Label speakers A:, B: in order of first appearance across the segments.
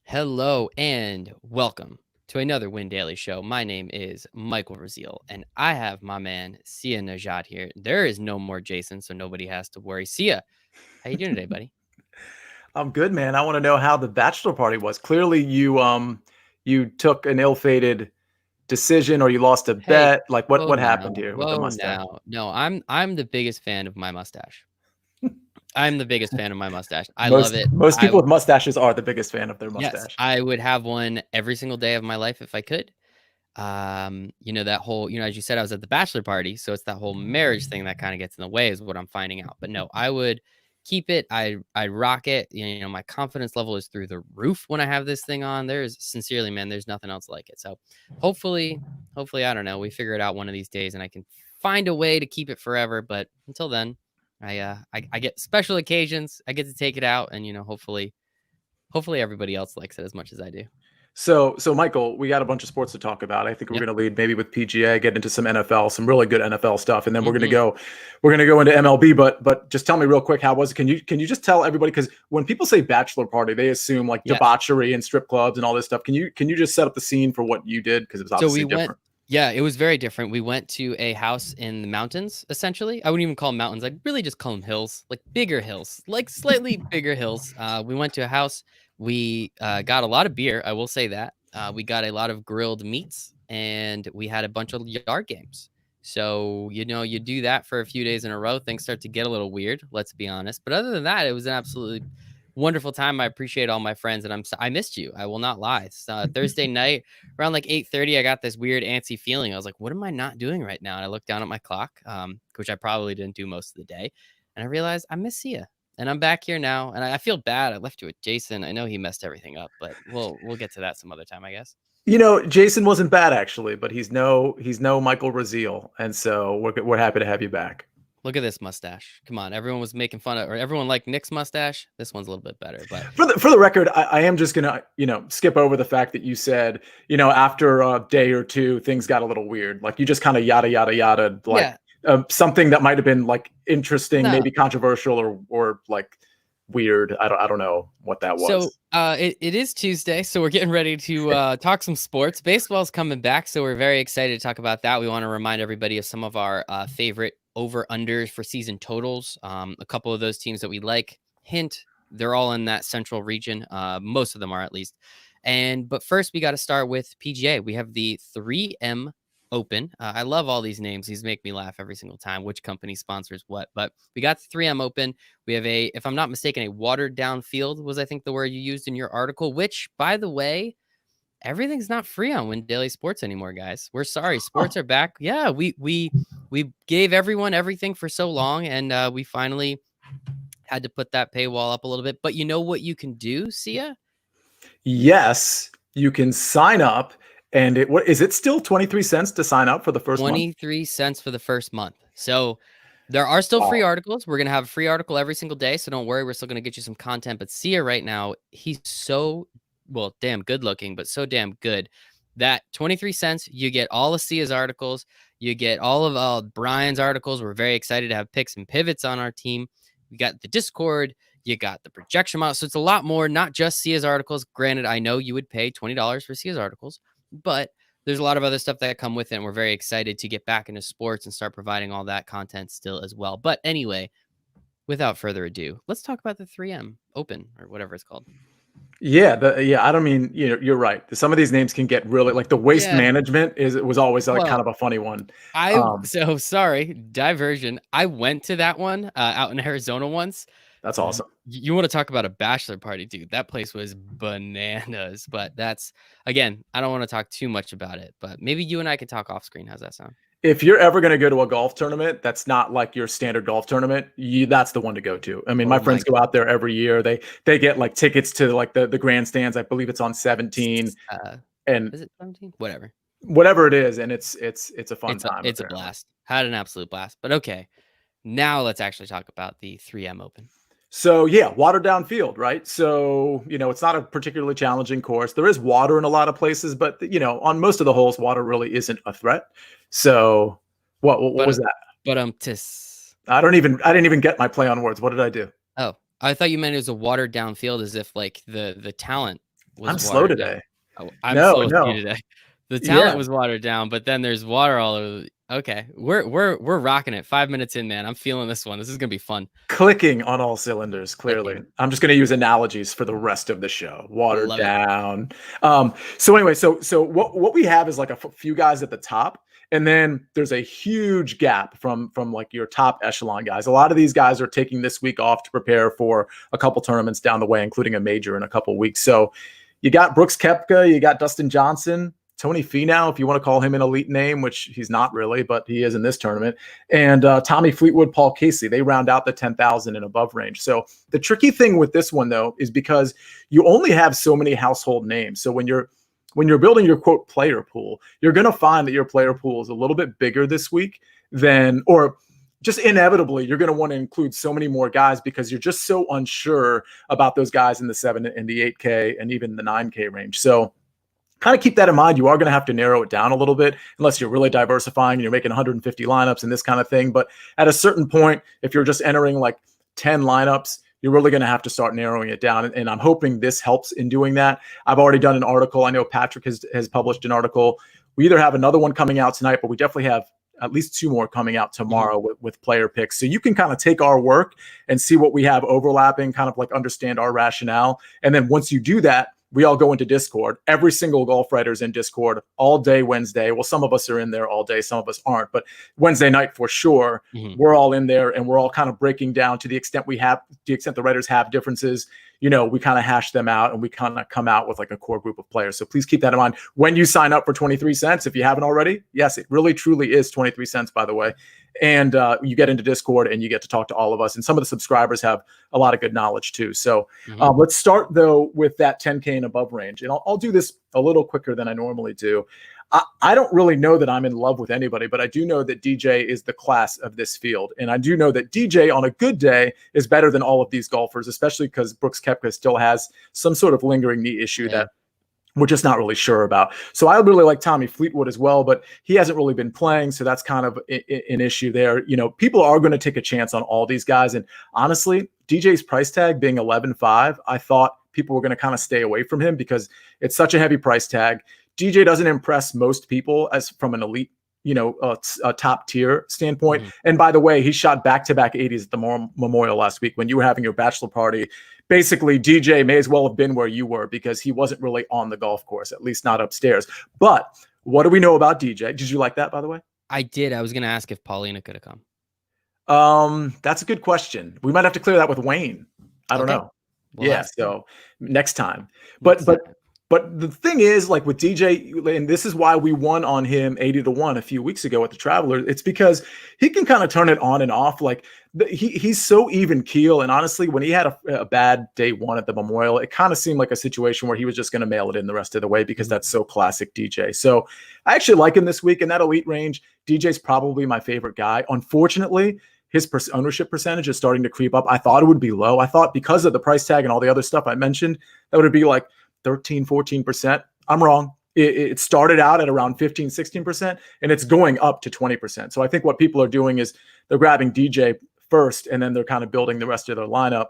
A: Hello and welcome to another Win Daily Show. My name is Michael Raziel, and I have my man Sia Najad here. There is no more Jason, so nobody has to worry. Sia, how you doing today, buddy?
B: I'm good, man. I want to know how the bachelor party was. Clearly, you took an ill-fated decision, or you lost a
A: Hey,
B: bet. Like what happened here with the
A: whoa
B: mustache?
A: now. No, I'm the biggest fan of my mustache. I'm the biggest fan of my mustache. I love it.
B: Most people with mustaches are the biggest fan of their
A: Yes,
B: mustache.
A: I would have one every single day of my life if I could. That whole, as you said, I was at the bachelor party, so it's that whole marriage thing that kind of gets in the way is what I'm finding out. But no, I would keep it. I rock it. My confidence level is through the roof when I have this thing on. There's sincerely, man, there's nothing else like it. So hopefully, I don't know, we figure it out one of these days and I can find a way to keep it forever. But until then, I get special occasions. I get to take it out, and hopefully everybody else likes it as much as I do.
B: So Michael, we got a bunch of sports to talk about. I think we're
A: Yep.
B: going to lead maybe with PGA, get into some NFL, some really good NFL stuff, and then we're
A: Mhm.
B: going to go into MLB. But just tell me real quick, how was it? Can you just tell everybody, because when people say bachelor party, they assume like
A: Yes.
B: debauchery and strip clubs and all this stuff. Can you just set up the scene for what you did, because it was
A: So we
B: obviously
A: went,
B: different?
A: yeah, it was very different. We went to a house in the mountains, essentially. I wouldn't even call them mountains. I'd really just call them hills, like bigger hills, like slightly bigger hills. We went to a house. We got a lot of beer. I will say that. We got a lot of grilled meats and we had a bunch of yard games. So, you do that for a few days in a row, things start to get a little weird, let's be honest. But other than that, it was an absolutely wonderful time. I appreciate all my friends and I missed you. I will not lie. Thursday night around like 8:30, I got this weird antsy feeling. I was like, what am I not doing right now? And I looked down at my clock, which I probably didn't do most of the day. And I realized I miss Sia. And I'm back here now. And I feel bad. I left you with Jason. I know he messed everything up, but we'll get to that some other time, I guess.
B: Jason wasn't bad actually, but he's no Michael Raziel, and so we're happy to have you back.
A: Look at this mustache. Come on. Everyone was making fun of, or everyone liked Nick's mustache. This one's a little bit better, but
B: For the record, I am just gonna skip over the fact that you said after a day or two things got a little weird. Like you just kind of yada yada, like
A: yeah,
B: something that might have been like interesting,
A: no.
B: maybe controversial or like weird. I don't know what that
A: So
B: was.
A: it is Tuesday, so we're getting ready to talk some sports. Baseball's coming back, so we're very excited to talk about that. We want to remind everybody of some of our favorite over-unders for season totals. A couple of those teams that we like. Hint, they're all in that central region. Most of them are, at least. But first, we got to start with PGA. We have the 3M Open. I love all these names. These make me laugh every single time. Which company sponsors what? But we got the 3M Open. We have if I'm not mistaken, a watered down field was, I think, the word you used in your article, which, by the way, everything's not free on Win Daily Sports anymore, guys. We're sorry.
B: Huh.
A: Sports are back. Yeah, we gave everyone everything for so long, and we finally had to put that paywall up a little bit. But you know what you can do, Sia?
B: Yes, you can sign up, and what is it still 23 cents to sign up for the first month?
A: 23 cents for the first month. So there are still free
B: Wow.
A: articles. We're going to have a free article every single day. So don't worry. We're still going to get you some content. But Sia right now, he's so, well, damn good looking, but so damn good that 23 cents, you get all of Sia's articles. You get all of Brian's articles. We're very excited to have picks and pivots on our team. We got the Discord. You got the projection model. So it's a lot more, not just Sia's articles. Granted, I know you would pay $20 for Sia's articles, but there's a lot of other stuff that come with it. And we're very excited to get back into sports and start providing all that content still as well. But anyway, without further ado, let's talk about the 3M Open or whatever it's called.
B: Yeah, I don't mean, you're right. Some of these names can get really, like, the waste
A: Yeah.
B: management was always like kind
A: Well,
B: of a funny one.
A: so sorry, diversion. I went to that one out in Arizona once.
B: That's awesome.
A: You want to talk about a bachelor party, dude? That place was bananas. But that's, again, I don't want to talk too much about it, but maybe you and I could talk off screen. How's that sound?
B: If you're ever going to go to a golf tournament that's not like your standard golf tournament, that's the one to go to. I mean, my
A: Oh my
B: friends go out there every year. They get like tickets to like the grandstands. I believe it's on 17, and
A: Is it 17? Whatever.
B: whatever it is, and it's a fun time
A: It's a
B: apparently.
A: blast. Had an absolute blast. But okay, now let's actually talk about the 3M Open.
B: So yeah, watered down field, right? So it's not a particularly challenging course. There is water in a lot of places, but on most of the holes, water really isn't a threat. So what
A: But
B: was that?
A: tis.
B: I didn't even get my play on words. What did I do?
A: Oh, I thought you meant it was a watered down field, as if like the talent was
B: I'm slow
A: watered down.
B: today.
A: Oh, I'm
B: No,
A: slow with you
B: no.
A: today. The talent
B: Yeah.
A: was watered down, but then there's water all over. Okay, we're rocking it. 5 minutes in, man. I'm feeling this one. This is gonna be fun.
B: Clicking on all cylinders, clearly.
A: Clicking.
B: I'm just going to use analogies for the rest of the show. Watered
A: Love it.
B: down. So anyway, so what we have is like a few guys at the top, and then there's a huge gap from like your top echelon guys. A lot of these guys are taking this week off to prepare for a couple tournaments down the way, including a major in a couple weeks. So you got Brooks Koepka, you got Dustin Johnson, Tony Finau, if you want to call him an elite name, which he's not really, but he is in this tournament, and Tommy Fleetwood, Paul Casey. They round out the 10,000 and above range. So the tricky thing with this one, though, is because you only have so many household names. So when you're building your quote player pool, you're going to find that your player pool is a little bit bigger this week than, or just inevitably, you're going to want to include so many more guys because you're just so unsure about those guys in the 7 and the 8K and even the 9K range. So kind of keep that in mind. You are going to have to narrow it down a little bit unless you're really diversifying and you're making 150 lineups and this kind of thing. But at a certain point, if you're just entering like 10 lineups, you're really going to have to start narrowing it down. And I'm hoping this helps in doing that. I've already done an article. I know Patrick has published an article. We either have another one coming out tonight, but we definitely have at least 2 more coming out tomorrow with player picks. So you can kind of take our work and see what we have overlapping, kind of like understand our rationale. And then once you do that, we all go into Discord. Every single golf writer's in Discord all day Wednesday. Well, some of us are in there all day. Some of us aren't. But Wednesday night for sure, we're all in there and we're all kind of breaking down to the extent the writers have differences. We kind of hash them out and we kind of come out with like a core group of players. So please keep that in mind when you sign up for 23 cents. If you haven't already, yes, it really truly is 23 cents, by the way. And you get into Discord and you get to talk to all of us. And some of the subscribers have a lot of good knowledge too. So let's start though with that 10K and above range. And I'll do this a little quicker than I normally do. I don't really know that I'm in love with anybody, but I do know that DJ is the class of this field. And I do know that DJ on a good day is better than all of these golfers, especially because Brooks Koepka still has some sort of lingering knee issue that we're just not really sure about. So I really like Tommy Fleetwood as well, but he hasn't really been playing. So that's kind of an issue there. People are going to take a chance on all these guys. And honestly, DJ's price tag being 11.5, I thought people were going to kind of stay away from him because it's such a heavy price tag. DJ doesn't impress most people as from an elite, a top tier standpoint. And by the way, he shot back-to-back 80s at the Memorial last week when you were having your bachelor party. Basically, DJ may as well have been where you were because he wasn't really on the golf course, at least not upstairs. But what do we know about DJ? Did you like that, by the way?
A: I did. I was going to ask if Paulina could have come.
B: That's a good question. We might have to clear that with Wayne. I don't know.
A: Well,
B: so next time. But the thing is, like with DJ, and this is why we won on him 80-1 a few weeks ago at the Traveler. It's because he can kind of turn it on and off. Like he's so even keel. And honestly, when he had a bad day one at the Memorial, it kind of seemed like a situation where he was just going to mail it in the rest of the way because that's so classic DJ. So I actually like him this week in that elite range. DJ's probably my favorite guy. Unfortunately, his ownership percentage is starting to creep up. I thought it would be low. I thought because of the price tag and all the other stuff I mentioned, that would be like 13, 14%. I'm wrong. It started out at around 15, 16%, and it's going up to 20%. So I think what people are doing is they're grabbing DJ first, and then they're kind of building the rest of their lineup.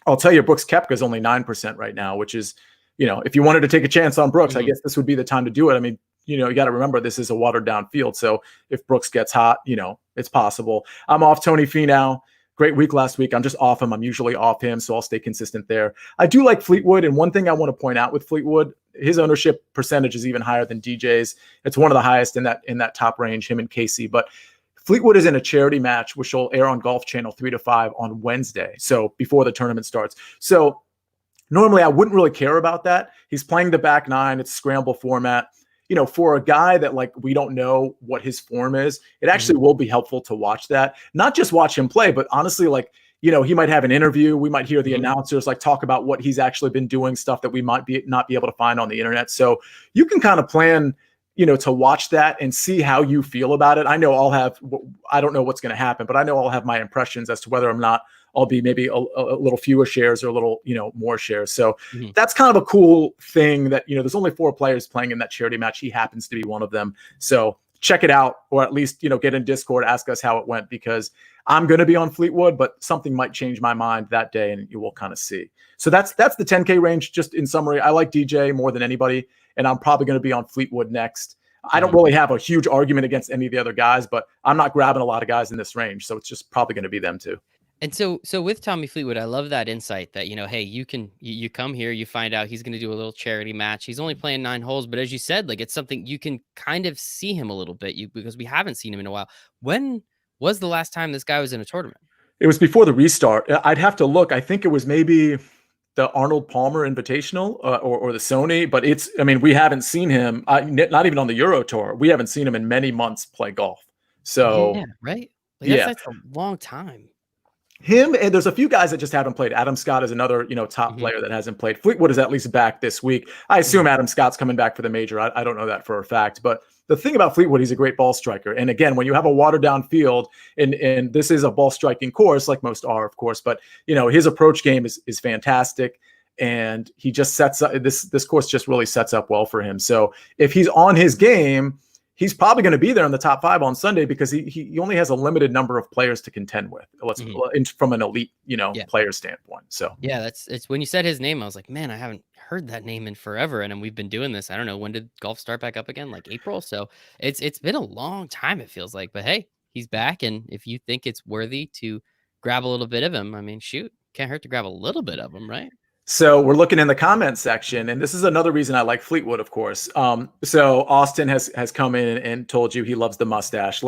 B: I'll tell you, Brooks Koepka is only 9% right now, which is, if you wanted to take a chance on Brooks, I guess this would be the time to do it. I mean, you got to remember this is a watered down field. So if Brooks gets hot, it's possible. I'm off Tony Finau. Great week last week. I'm just off him. I'm usually off him, so I'll stay consistent there. I do like Fleetwood, and one thing I want to point out with Fleetwood, his ownership percentage is even higher than DJ's. It's one of the highest in that top range, him and Casey. But Fleetwood is in a charity match, which will air on Golf Channel 3 to 5 on Wednesday, so before the tournament starts. So normally I wouldn't really care about that. He's playing the back nine. It's scramble format. For a guy that like we don't know what his form is, it actually will be helpful to watch that. Not just watch him play, but honestly, like, he might have an interview. We might hear the announcers like talk about what he's actually been doing, stuff that we might not be able to find on the internet. So you can kind of plan, to watch that and see how you feel about it. I know I don't know what's going to happen, but I know I'll have my impressions as to whether or not I'll be maybe a little fewer shares or a little, more shares. So that's kind of a cool thing that, there's only 4 players playing in that charity match. He happens to be one of them. So check it out, or at least, get in Discord, ask us how it went, because I'm going to be on Fleetwood, but something might change my mind that day, and you will kind of see. So that's the 10K range. Just in summary, I like DJ more than anybody, and I'm probably going to be on Fleetwood next. I don't really have a huge argument against any of the other guys, but I'm not grabbing a lot of guys in this range, so it's just probably going to be them too.
A: And so with Tommy Fleetwood, I love that insight that, hey, you come here, you find out he's going to do a little charity match. He's only playing 9 holes, but as you said, like, it's something you can kind of see him a little bit, because we haven't seen him in a while. When was the last time this guy was in a tournament?
B: It was before the restart. I'd have to look. I think it was maybe the Arnold Palmer Invitational or the Sony, but we haven't seen him, not even on the Euro Tour. We haven't seen him in many months play golf. So
A: yeah, right. Like, that's a long time.
B: Him, and there's a few guys that just haven't played. Adam Scott is another, top player that hasn't played. Fleetwood is at least back this week. I assume Adam Scott's coming back for the major. I don't know that for a fact, but the thing about Fleetwood, he's a great ball striker. And again, when you have a watered down field, and this is a ball striking course, like most are, of course, but his approach game is fantastic. And he just sets up this course just really sets up well for him. So if he's on his game, he's probably going to be there in the top 5 on Sunday, because he only has a limited number of players to contend with. From an elite, player standpoint. So
A: it's when you said his name, I was like, man, I haven't heard that name in forever. And then we've been doing this. I don't know, when did golf start back up again? Like April. So it's been a long time, it feels like. But hey, he's back, and if you think it's worthy to grab a little bit of him, shoot, can't hurt to grab a little bit of him, right?
B: So we're looking in the comment section, and this is another reason I like Fleetwood, of course. So Austin has come in and told you he loves the mustache.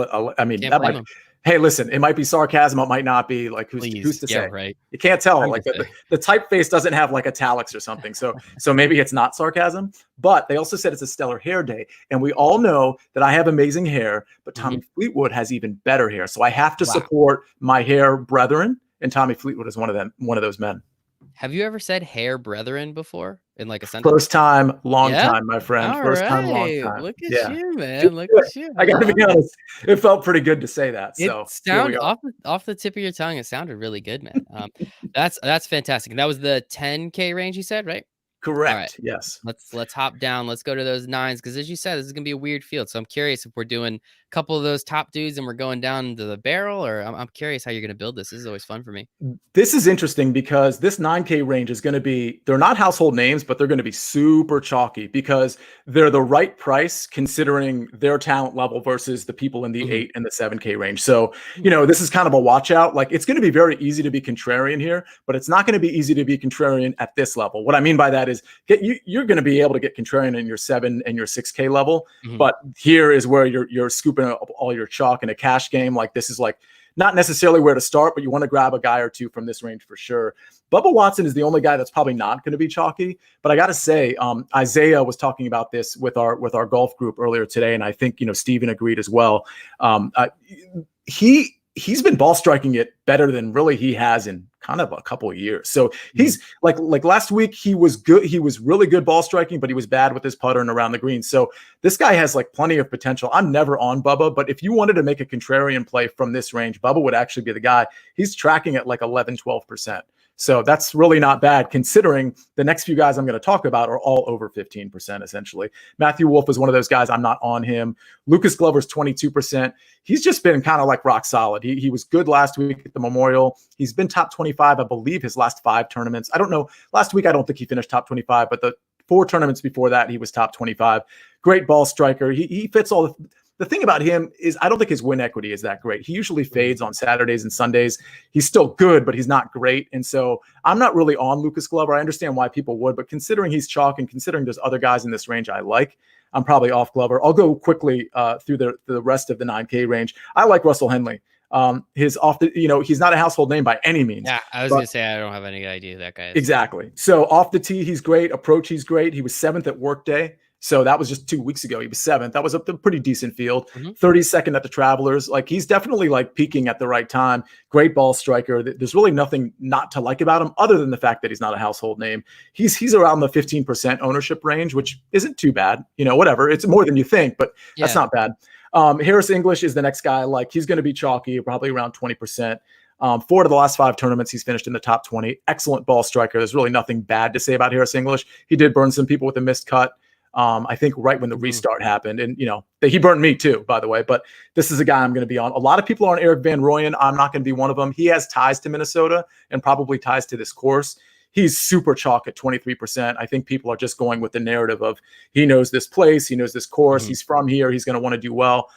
B: Hey, listen, it might be sarcasm, it might not be. Like, who's to say?
A: Right.
B: You can't tell. Like the typeface doesn't have like italics or something. So maybe it's not sarcasm. But they also said it's a stellar hair day, and we all know that I have amazing hair, but Tommy Fleetwood has even better hair. So I have to support my hair brethren, and Tommy Fleetwood is one of those men.
A: Have you ever said hair brethren before in like a sentence?
B: First time, long time, my friend.
A: First
B: time, long time.
A: Look at you, man. Look at you.
B: I got to be honest. It felt pretty good to say that. So
A: it sounded off the tip of your tongue. It sounded really good, man. That's fantastic. And that was the 10K range you said, right?
B: Correct.
A: Right.
B: Yes.
A: Let's hop down. Let's go to those 9s, because as you said, this is gonna be a weird field. So I'm curious if we're doing a couple of those top dudes and we're going down into the barrel, or I'm curious how you're gonna build this. This is always fun for me.
B: This is interesting, because this 9K range is going to be, they're not household names, but they're going to be super chalky, because they're the right price considering their talent level versus the people in the 8 and the 7K range. So, this is kind of a watch out. Like, it's going to be very easy to be contrarian here, but it's not going to be easy to be contrarian at this level. What I mean by that is you're going to be able to get contrarian in your 7 and your 6K level, but here is where you're scooping up all your chalk in a cash game. Like, this is like not necessarily where to start, but you want to grab a guy or two from this range for sure. Bubba Watson is the only guy that's probably not going to be chalky, but I got to say, Isaiah was talking about this with our golf group earlier today, and I think Steven agreed as well. He's been ball striking it better than really he has in kind of a couple of years. So he's like last week, he was good. He was really good ball striking, but he was bad with his putter and around the green. So this guy has like plenty of potential. I'm never on Bubba, but if you wanted to make a contrarian play from this range, Bubba would actually be the guy. He's tracking at like 11, 12%. So that's really not bad, considering the next few guys I'm going to talk about are all over 15%, essentially. Matthew Wolff is one of those guys. I'm not on him. Lucas Glover's 22%. He's just been kind of like rock solid. He was good last week at the Memorial. He's been top 25, I believe, his last 5 tournaments. I don't know. Last week, I don't think he finished top 25, but the 4 tournaments before that, he was top 25. Great ball striker. He fits all the thing about him is I don't think his win equity is that great. He usually fades on Saturdays and Sundays. He's still good, but he's not great. And so I'm not really on Lucas Glover. I understand why people would, but considering he's chalk and considering there's other guys in this range I like, I'm probably off Glover. I'll go quickly through the rest of the 9K range. I like Russell Henley. He's not a household name by any means.
A: Yeah, I was going to say, I don't have any idea who that guy is.
B: Exactly. So off the tee, he's great. Approach, he's great. He was 7th at Workday. So that was just 2 weeks ago. He was 7th. That was a pretty decent field. 32nd at the Travelers. Like, he's definitely like peaking at the right time. Great ball striker. There's really nothing not to like about him other than the fact that he's not a household name. He's around the 15% ownership range, which isn't too bad. Whatever. It's more than you think, but that's not bad. Harris English is the next guy. Like, he's going to be chalky, probably around 20%. 4 of the last 5 tournaments, he's finished in the top 20. Excellent ball striker. There's really nothing bad to say about Harris English. He did burn some people with a missed cut. I think right when the restart happened, and he burned me too, by the way. But this is a guy I'm going to be on. A lot of people are on Eric Van Rooyen. I'm not going to be one of them. He has ties to Minnesota and probably ties to this course. He's super chalk at 23%. I think people are just going with the narrative of he knows this place, he knows this course, he's from here, he's going to want to do well.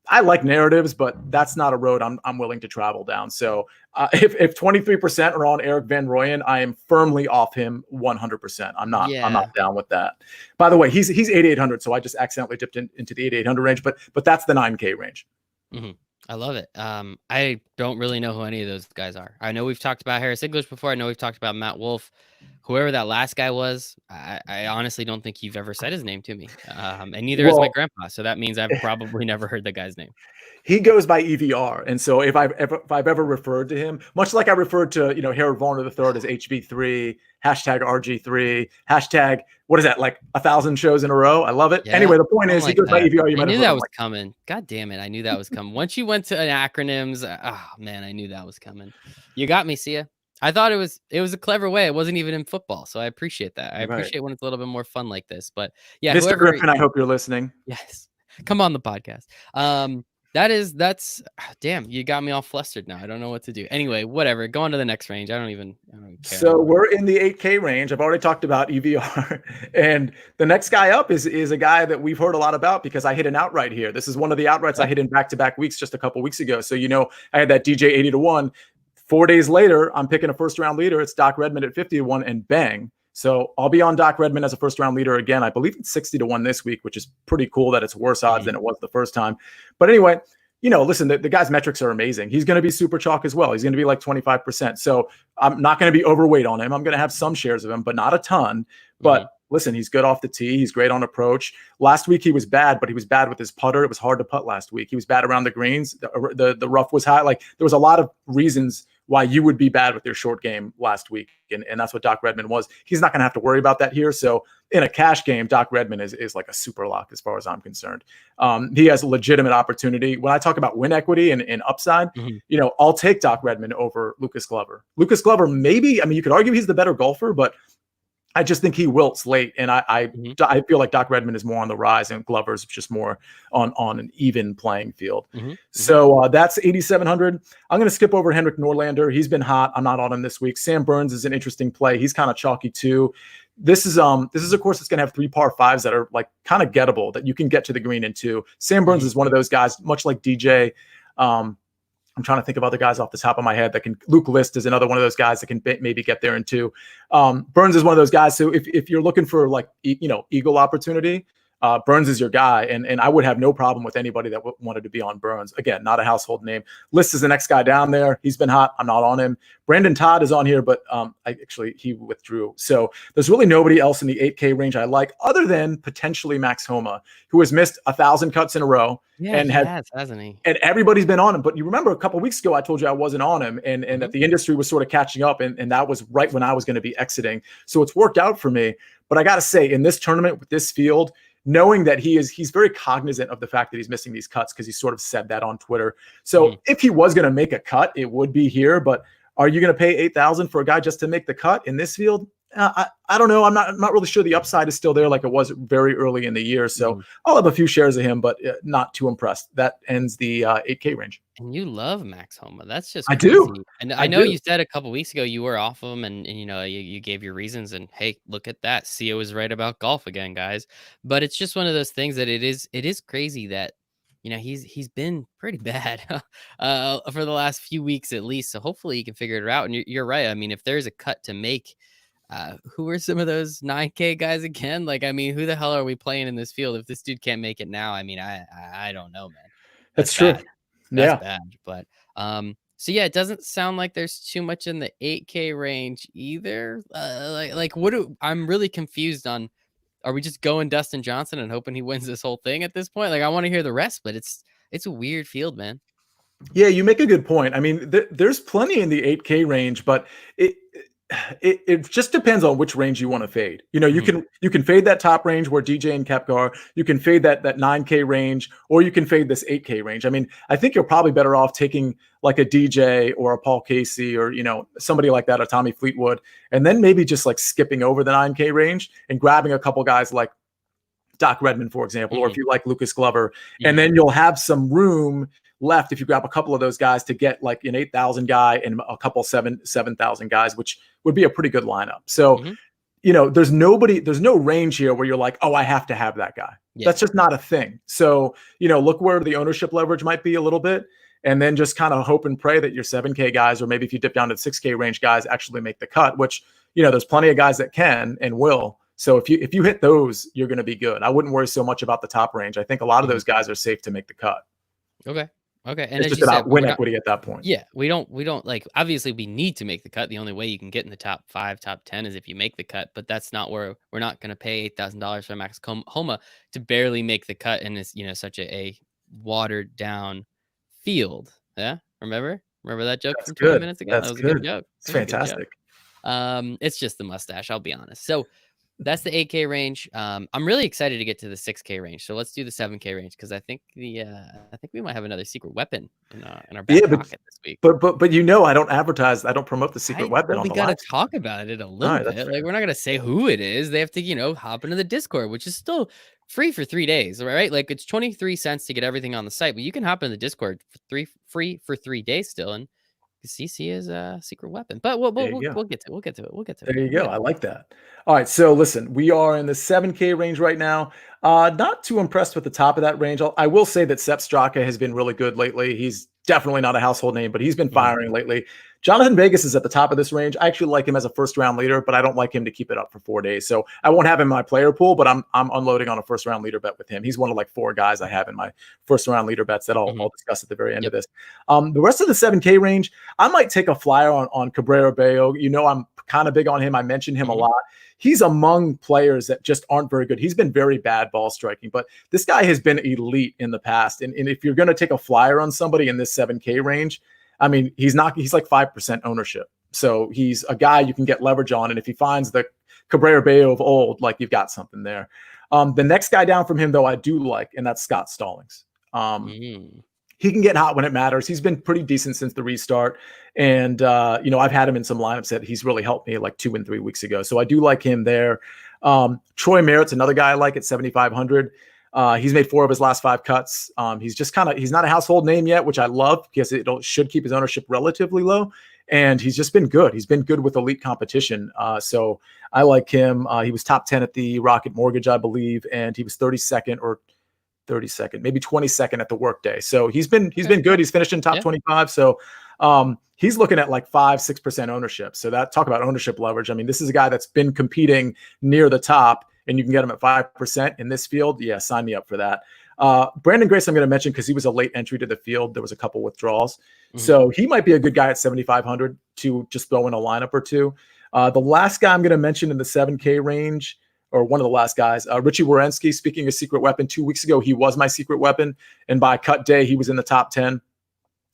B: I like narratives, but that's not a road I'm willing to travel down. So if 23% are on Eric Van Rooyen, I am firmly off him 100%. I'm not down with that. By the way, he's 8,800, so I just accidentally dipped into the 8,800 range, but that's the 9K range.
A: I love it. I don't really know who any of those guys are. I know we've talked about Harris English before. I know we've talked about Matt Wolf. Whoever that last guy was, I honestly don't think you've ever said his name to me. And neither has my grandpa. So that means I've probably never heard the guy's name.
B: He goes by EVR. And so if I've ever referred to him, much like I referred to, Harold Varner III as HV3, hashtag RG3, hashtag, what is that, like 1,000 shows in a row? I love it. Yeah, anyway, the point is he goes by EVR.
A: I knew that was coming. God damn it. I knew that was coming. Once you went to acronyms, oh man, I knew that was coming. You got me, Sia. I thought it was a clever way. It wasn't even in football. So I appreciate that. I appreciate when it's a little bit more fun like this. But yeah,
B: Mr. Griffin, I hope you're listening.
A: Yes. Come on the podcast. That's damn, you got me all flustered now. I don't know what to do. Anyway, whatever. Go on to the next range. I don't even care.
B: So we're in the 8K range. I've already talked about EVR. And the next guy up is a guy that we've heard a lot about because I hit an outright here. This is one of the outrights I hit in back-to-back weeks just a couple weeks ago. So I had that DJ 80-1. 4 days later, I'm picking a first-round leader. It's Doc Redman at 50-1, and bang. So I'll be on Doc Redman as a first-round leader again. I believe it's 60-1 this week, which is pretty cool that it's worse odds than it was the first time. But anyway, listen, the guy's metrics are amazing. He's going to be super chalk as well. He's going to be like 25%. So I'm not going to be overweight on him. I'm going to have some shares of him, but not a ton. But listen, he's good off the tee. He's great on approach. Last week he was bad, but he was bad with his putter. It was hard to putt last week. He was bad around the greens. The rough was high. Like there was a lot of reasons why you would be bad with your short game last week. And that's what Doc Redman was. He's not going to have to worry about that here. So in a cash game, Doc Redman is like a super lock as far as I'm concerned. He has a legitimate opportunity. When I talk about win equity and upside, I'll take Doc Redman over Lucas Glover. Lucas Glover, maybe, you could argue he's the better golfer, but I just think he wilts late, and I feel like Doc Redman is more on the rise, and Glover's just more on an even playing field. So that's 8,700. I'm going to skip over Henrik Norlander. He's been hot. I'm not on him this week. Sam Burns is an interesting play. He's kind of chalky too. This is a course that's going to have 3 par 5s that are like kind of gettable that you can get to the green in too. Sam Burns is one of those guys, much like DJ. I'm trying to think of other guys off the top of my head that can. Luke List is another one of those guys that can maybe get there in 2. Burns is one of those guys. So if you're looking for like eagle opportunity, Burns is your guy, and I would have no problem with anybody that wanted to be on Burns. Again, not a household name. List is the next guy down there. He's been hot. I'm not on him. Brandon Todd is on here, but he withdrew. So there's really nobody else in the 8K range I like other than potentially Max Homa, who has missed 1,000 cuts in a row.
A: Yeah, and hasn't he?
B: And everybody's been on him. But you remember a couple of weeks ago, I told you I wasn't on him, and that the industry was sort of catching up, and that was right when I was going to be exiting. So it's worked out for me. But I got to say, in this tournament with this field, knowing that he's very cognizant of the fact that he's missing these cuts because he sort of said that on Twitter. So if he was going to make a cut, it would be here. But are you going to pay $8,000 for a guy just to make the cut in this field? I don't know. I'm not really sure the upside is still there like it was very early in the year. So I'll have a few shares of him, but not too impressed. That ends the 8K range.
A: And you love Max Homa. That's just
B: crazy. I do.
A: And I know you said a couple weeks ago you were off of him, and you gave your reasons. And hey, look at that. Sia was right about golf again, guys. But it's just one of those things that it is crazy that he's been pretty bad for the last few weeks at least. So hopefully he can figure it out. And you're right. If there's a cut to make. Who are some of those 9K guys again? Like, who the hell are we playing in this field if this dude can't make it now? I don't know, man.
B: That's true.
A: Bad. That's bad. But so yeah, it doesn't sound like there's too much in the 8K range either. I'm really confused on. Are we just going Dustin Johnson and hoping he wins this whole thing at this point? Like, I want to hear the rest, but it's a weird field, man.
B: Yeah, you make a good point. There's plenty in the 8K range, but it just depends on which range you want to fade. You can fade that top range where DJ and Kepka, you can fade that 9K range, or you can fade this 8K range. I think you're probably better off taking like a DJ or a Paul Casey or somebody like that, a Tommy Fleetwood, and then maybe just like skipping over the 9K range and grabbing a couple guys like Doc Redman, for example, or if you like Lucas Glover,
A: Mm-hmm.
B: and then you'll have some room left if you grab a couple of those guys to get like an 8,000 guy and a couple 7,000 guys, which would be a pretty good lineup. So, there's no range here where you're like, oh, I have to have that guy. Yeah. That's just not a thing. So, look where the ownership leverage might be a little bit, and then just kind of hope and pray that your 7K guys, or maybe if you dip down to the 6K range guys, actually make the cut, which, there's plenty of guys that can and will. So if you hit those, you're going to be good. I wouldn't worry so much about the top range. I think a lot of those guys are safe to make the cut.
A: Okay. And
B: it's just about win equity at that point.
A: Yeah, we don't like, obviously we need to make the cut. The only way you can get in the top 5, top 10 is if you make the cut, but that's not where we're not going to pay $8,000 for Max Homa to barely make the cut in this, such a watered down field. Yeah. Remember that joke from 20 minutes ago? That was a good joke.
B: It's fantastic.
A: It's just the mustache, I'll be honest. So that's the 8K range. I'm really excited to get to the 6K range. So let's do the 7K range, because I think we might have another secret weapon in our back pocket this week.
B: But I don't advertise. I don't promote the secret weapon.
A: We got to talk about it a little bit. Like, we're not gonna say who it is. They have to hop into the Discord, which is still free for 3 days, right? Like, it's 23 cents to get everything on the site, but you can hop in the Discord for free for 3 days still, and CC is a secret weapon. But we'll get to it.
B: There you go. I like that. All right. So listen, we are in the 7K range right now. Not too impressed with the top of that range. I will say that Sepp Straka has been really good lately. He's definitely not a household name, but he's been firing lately. Jonathan Vegas is at the top of this range. I actually like him as a first-round leader, but I don't like him to keep it up for 4 days. So I won't have him in my player pool, but I'm unloading on a first-round leader bet with him. He's one of like 4 guys I have in my first-round leader bets that I'll discuss at the very end of this. The rest of the 7K range, I might take a flyer on Cabrera Bello. I'm kind of big on him. I mentioned him a lot. He's among players that just aren't very good. He's been very bad ball striking, but this guy has been elite in the past. And if you're going to take a flyer on somebody in this 7K range, I mean, he's like 5% ownership. So he's a guy you can get leverage on. And if he finds the Cabrera Bello of old, like, you've got something there. The next guy down from him, though, I do like, and that's Scott Stallings. He can get hot when it matters. He's been pretty decent since the restart. And, I've had him in some lineups that he's really helped me like 2 and 3 weeks ago. So I do like him there. Troy Merritt's another guy I like at 7,500. He's made 4 of his last 5 cuts. He's just he's not a household name yet, which I love, because it should keep his ownership relatively low. And he's just been good. He's been good with elite competition. So I like him. He was top 10 at the Rocket Mortgage, I believe. And he was 32nd, maybe 22nd at the workday. So he's been good. He's finished in top 25. So he's looking at like 5-6% ownership. So talk about ownership leverage. I mean, this is a guy that's been competing near the top, and you can get him at 5% in this field. Yeah, sign me up for that. Brandon Grace, I'm going to mention because he was a late entry to the field. There was a couple withdrawals. So he might be a good guy at 7,500 to just throw in a lineup or two. The last guy I'm going to mention in the 7K range, or one of the last guys, Richie Werenski, speaking of secret weapon, 2 weeks ago, he was my secret weapon. And by cut day, he was in the top 10.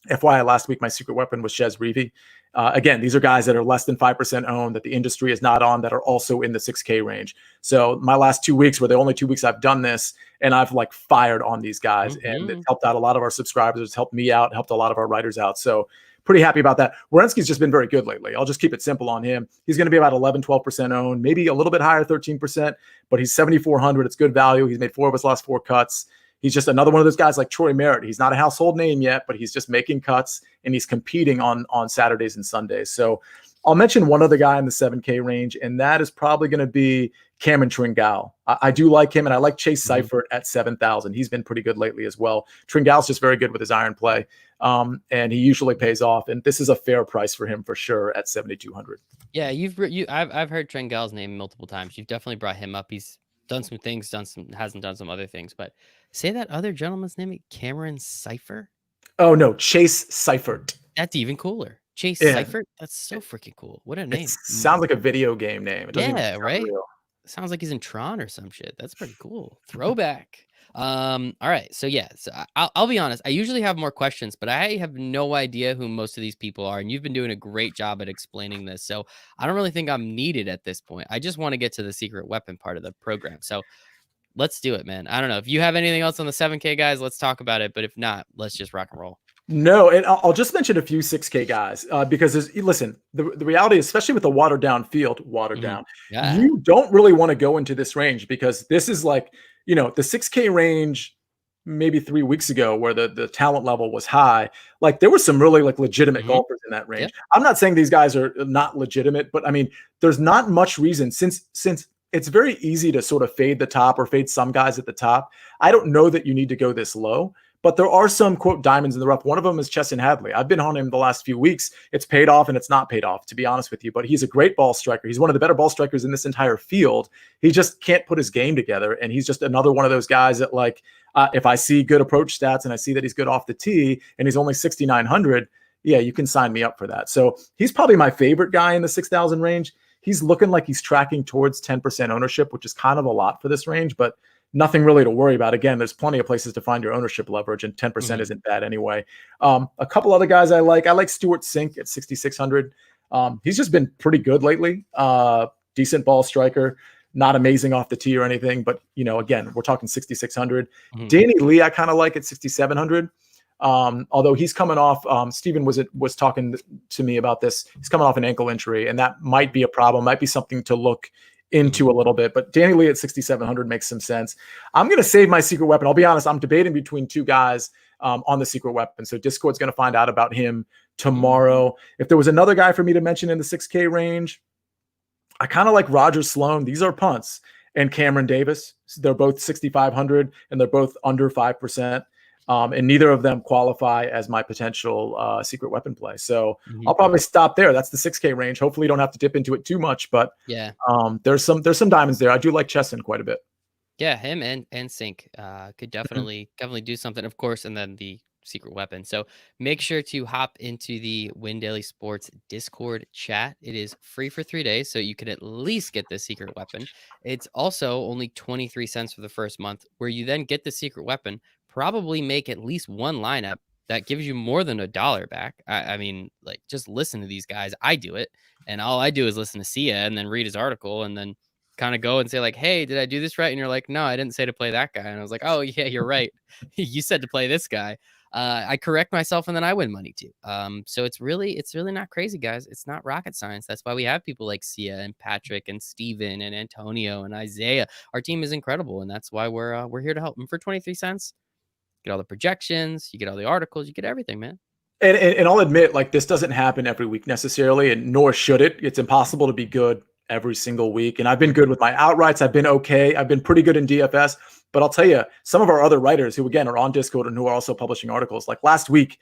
B: FYI, last week, my secret weapon was Chez Reavie. Again, these are guys that are less than 5% owned, that the industry is not on, that are also in the 6K range. So my last 2 weeks were the only 2 weeks I've done this, and I've like fired on these guys, and it's helped out a lot of our subscribers. It's helped me out, helped a lot of our writers out. So pretty happy about that. Werenski's just been very good lately. I'll just keep it simple on him. He's going to be about 11-12% owned, maybe a little bit higher, 13%, but he's 7,400. It's good value. He's made 4 of his last 4 cuts. He's just another one of those guys like Troy Merritt. He's not a household name yet, but he's just making cuts, and he's competing on Saturdays and Sundays. So I'll mention one other guy in the 7K range, and that is probably going to be Cameron Tringale. I do like him, and I like Chase Seifert at 7,000. He's been pretty good lately as well. Tringale's just very good with his iron play, and he usually pays off. And this is a fair price for him for sure at 7,200.
A: Yeah, I've heard Tringale's name multiple times. You've definitely brought him up. He's done some things, hasn't done some other things. But say that other gentleman's name, Cameron Seifert.
B: Oh no, Chase Seifert.
A: That's even cooler. Chase Seifert. That's so freaking cool. What a name!
B: Sounds like a video game name. It doesn't even
A: right.
B: real.
A: Sounds like he's in Tron or some shit. That's pretty cool. Throwback. All right. So yeah, so I'll be honest. I usually have more questions, but I have no idea who most of these people are. And you've been doing a great job at explaining this. So I don't really think I'm needed at this point. I just want to get to the secret weapon part of the program. So let's do it, man. I don't know if you have anything else on the 7K guys, let's talk about it. But if not, let's just rock and roll.
B: No, and I'll just mention a few 6K guys because listen, the reality, especially with the watered down field,
A: Yeah.
B: you don't really want to go into this range because this is like, the 6K range maybe 3 weeks ago where the talent level was high. Like there were some really like legitimate
A: Hmm.
B: golfers in that
A: Yeah.
B: range. I'm not saying these guys are not legitimate, but I mean, there's not much reason since it's very easy to sort of fade the top or fade some guys at the top. I don't know that you need to go this low. But there are some, quote, diamonds in the rough. One of them is Chesson Hadley. I've been on him the last few weeks. It's paid off and it's not paid off, to be honest with you. But he's a great ball striker. He's one of the better ball strikers in this entire field. He just can't put his game together. And he's just another one of those guys that, like, if I see good approach stats and I see that he's good off the tee and he's only 6,900, yeah, you can sign me up for that. So he's probably my favorite guy in the 6,000 range. He's looking like he's tracking towards 10% ownership, which is kind of a lot for this range, but nothing really to worry about. Again, there's plenty of places to find your ownership leverage, and 10% isn't bad anyway. A couple other guys I like Stuart Sink at 6,600. He's just been pretty good lately. Decent ball striker, not amazing off the tee or anything, but again, we're talking 6,600. Danny Lee, I kind of like at 6,700. Although he's coming off, Steven was talking to me about this. He's coming off an ankle injury, and that might be a problem, might be something to look into a little bit, but Danny Lee at 6,700 makes some sense. I'm going to save my secret weapon. I'll be honest. I'm debating between two guys on the secret weapon. So Discord's going to find out about him tomorrow. If there was another guy for me to mention in the 6K range, I kind of like Roger Sloan. These are punts, and Cameron Davis. They're both 6,500 and they're both under 5%. And neither of them qualify as my potential secret weapon play. So I'll probably stop there. That's the 6K range. Hopefully you don't have to dip into it too much, but
A: Yeah.
B: There's some diamonds there. I do like Chesson quite a bit.
A: Yeah, him and Sync could definitely do something, of course, and then the secret weapon. So make sure to hop into the Win Daily Sports Discord chat. It is free for 3 days, so you could at least get the secret weapon. It's also only 23 cents for the first month, where you then get the secret weapon, probably make at least one lineup that gives you more than $1 back. I mean, like, just listen to these guys. I do it, and all I do is listen to Sia and then read his article and then kind of go and say like, hey, did I do this right? And you're like, no, I didn't say to play that guy. And I was like, oh yeah, you're right. You said to play this guy. I correct myself and then I win money too. So it's really not crazy, guys. It's not rocket science. That's why we have people like Sia and Patrick and Steven and Antonio and Isaiah. Our team is incredible, and that's why we're here to help. And for 23 cents, get all the projections, you get all the articles, you get everything, man.
B: And I'll admit, like, this doesn't happen every week necessarily, and nor should it. It's impossible to be good every single week. And I've been good with my outrights. I've been okay. I've been pretty good in DFS. But I'll tell you, some of our other writers who, again, are on Discord and who are also publishing articles, like last week,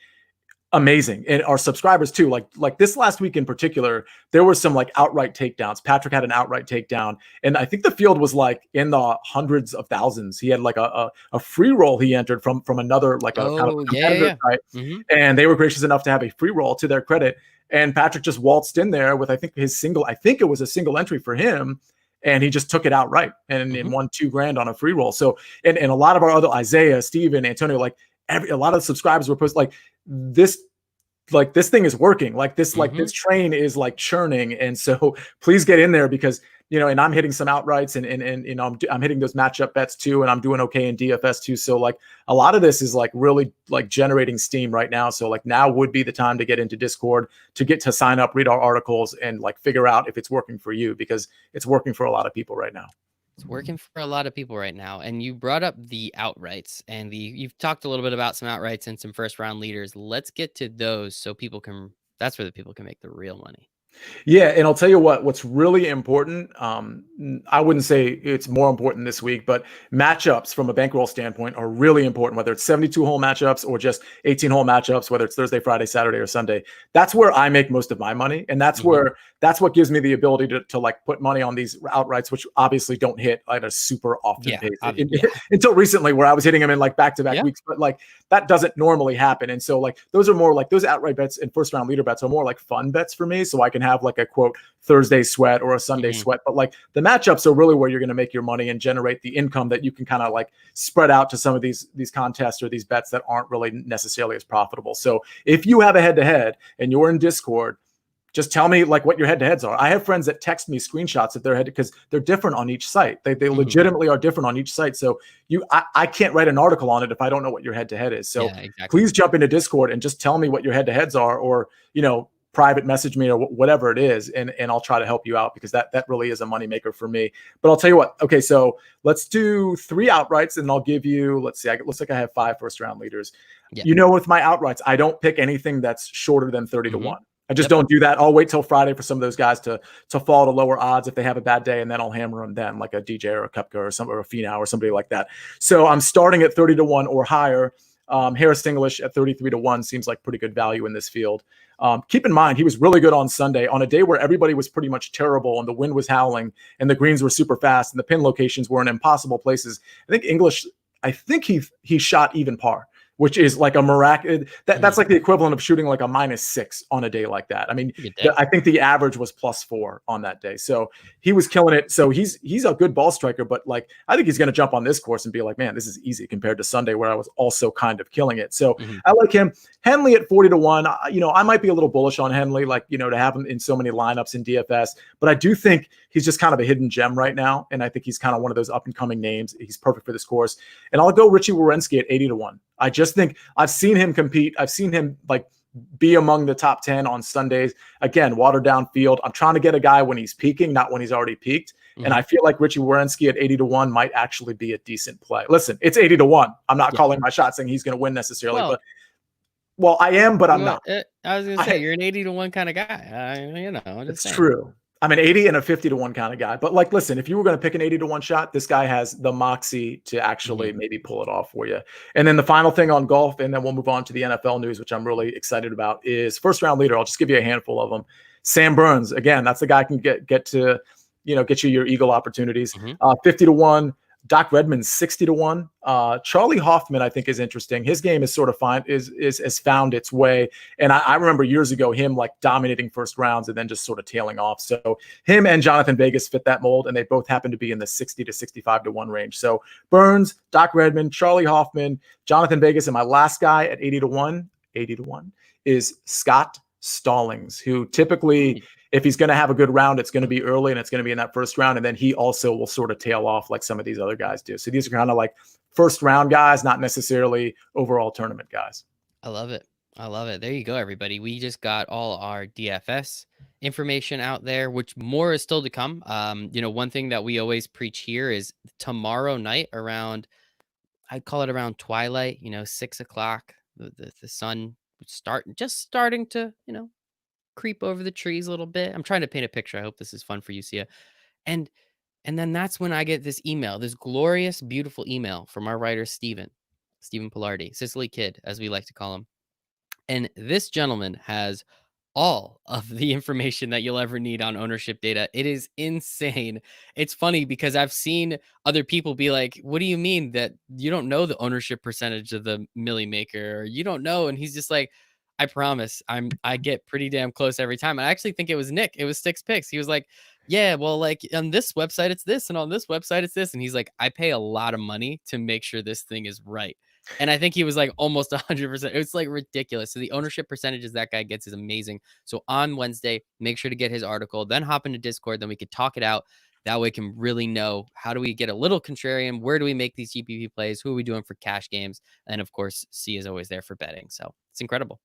B: amazing. And our subscribers too, like this last week in particular, there were some like outright takedowns. Patrick had an outright takedown, and I think the field was like in the hundreds of thousands. He had like a free roll he entered from another, like a kind of competitor site, and they were gracious enough to have a free roll, to their credit. And Patrick just waltzed in there with, I think it was a single entry for him, and he just took it outright and won $2,000 on a free roll. So, and a lot of our other, Isaiah, Steven, Antonio, like a lot of subscribers were posted like this thing is working, like this train is like churning. And so please get in there, because and I'm hitting some outrights, and I'm hitting those matchup bets too, and I'm doing okay in DFS too. So like a lot of this is like really like generating steam right now. So like now would be the time to get into Discord, to sign up, read our articles, and like figure out if it's working for you, because it's working for a lot of people right now.
A: It's working for a lot of people right now. And you brought up the outrights, and you've talked a little bit about some outrights and some first round leaders. Let's get to those so that's where the people can make the real money.
B: Yeah, and I'll tell you what's really important. I wouldn't say it's more important this week, but matchups from a bankroll standpoint are really important, whether it's 72-hole matchups or just 18-hole matchups, whether it's Thursday, Friday, Saturday, or Sunday. That's where I make most of my money, and that's what gives me the ability to like put money on these outrights, which obviously don't hit at a super often pace. Until recently, where I was hitting them in like back-to-back weeks, but like that doesn't normally happen. And so like those are more like, those outright bets and first round leader bets are more like fun bets for me, so I can have like a quote Thursday sweat or a Sunday sweat. But like the matchups are really where you're going to make your money and generate the income that you can kind of like spread out to some of these contests or these bets that aren't really necessarily as profitable. So if you have a head-to-head and you're in Discord, just tell me like what your head-to-heads are. I have friends that text me screenshots of their head because they're different on each site. They legitimately are different on each site. So I can't write an article on it if I don't know what your head-to-head is. So
A: Yeah, exactly.
B: please jump into Discord and just tell me what your head-to-heads are, or private message me or whatever it is, and I'll try to help you out, because that really is a moneymaker for me. But I'll tell you what. Okay, so let's do 3 outrights, and I'll give you. Let's see. It looks like I have 5 first-round leaders.
A: Yeah.
B: With my outrights, I don't pick anything that's shorter than 30 to 1. I just
A: Yep.
B: don't do that. I'll wait till Friday for some of those guys to fall to lower odds if they have a bad day, and then I'll hammer them then, like a DJ or a Kupka or a Finau or somebody like that. So I'm starting at 30 to 1 or higher. Harris English at 33 to 1 seems like pretty good value in this field. Keep in mind, he was really good on Sunday on a day where everybody was pretty much terrible and the wind was howling and the greens were super fast and the pin locations were in impossible places. I think he shot even par, which is like a miracle. That's like the equivalent of shooting like a -6 on a day like that. I mean, I think the average was +4 on that day. So he was killing it. So he's a good ball striker, but like, I think he's going to jump on this course and be like, man, this is easy compared to Sunday where I was also kind of killing it. So I like him. Henley at 40 to 1. I might be a little bullish on Henley, like, to have him in so many lineups in DFS, but I do think he's just kind of a hidden gem right now. And I think he's kind of one of those up and coming names. He's perfect for this course. And I'll go Richie Werenski at 80 to 1. I just think I've seen him compete. I've seen him like be among the top 10 on Sundays. Again, watered down field. I'm trying to get a guy when he's peaking, not when he's already peaked. And I feel like Richie Werenski at 80 to 1 might actually be a decent play. Listen, it's 80 to 1. I'm not calling my shot saying he's going to win necessarily, but I am, but I'm not.
A: I was going to say, you're an 80 to 1 kind of guy.
B: It's true. I'm an 80 and a 50 to 1 kind of guy. But like, listen, if you were going to pick an 80 to 1 shot, this guy has the moxie to actually maybe pull it off for you. And then the final thing on golf, and then we'll move on to the NFL news, which I'm really excited about, is first round leader. I'll just give you a handful of them. Sam Burns, again, that's the guy who can get to, get you your eagle opportunities. 50 to 1. Doc Redman 60 to 1. Charlie Hoffman, I think, is interesting. His game is sort of has found its way. And I remember years ago him like dominating first rounds and then just sort of tailing off. So him and Jonathan Vegas fit that mold, and they both happen to be in the 60 to 65 to 1 range. So Burns, Doc Redman, Charlie Hoffman, Jonathan Vegas, and my last guy at 80 to 1 is Scott Stallings, who typically, if he's going to have a good round, it's going to be early and it's going to be in that first round. And then he also will sort of tail off like some of these other guys do. So these are kind of like first round guys, not necessarily overall tournament guys.
A: I love it. There you go, everybody. We just got all our DFS information out there, which more is still to come. One thing that we always preach here is tomorrow night around, I'd call it around twilight, 6 o'clock, the sun starting to, creep over the trees a little bit. I'm trying to paint a picture. I hope this is fun for you, Sia. And then that's when I get this email, this glorious, beautiful email from our writer, Stephen Pillardi, Sicily Kid, as we like to call him. And this gentleman has all of the information that you'll ever need on ownership data. It is insane. It's funny because I've seen other people be like, what do you mean that you don't know the ownership percentage of the Millie Maker, or you don't know? And he's just like, I promise I get pretty damn close every time. I actually think it was Nick. It was Six Picks. He was like, yeah, well, like on this website, it's this, and on this website, it's this. And he's like, I pay a lot of money to make sure this thing is right. And I think he was like almost 100%. It's like ridiculous. So the ownership percentages that guy gets is amazing. So on Wednesday, make sure to get his article, then hop into Discord. Then we could talk it out. That way we can really know, how do we get a little contrarian? Where do we make these GPP plays? Who are we doing for cash games? And of course, C is always there for betting. So it's incredible.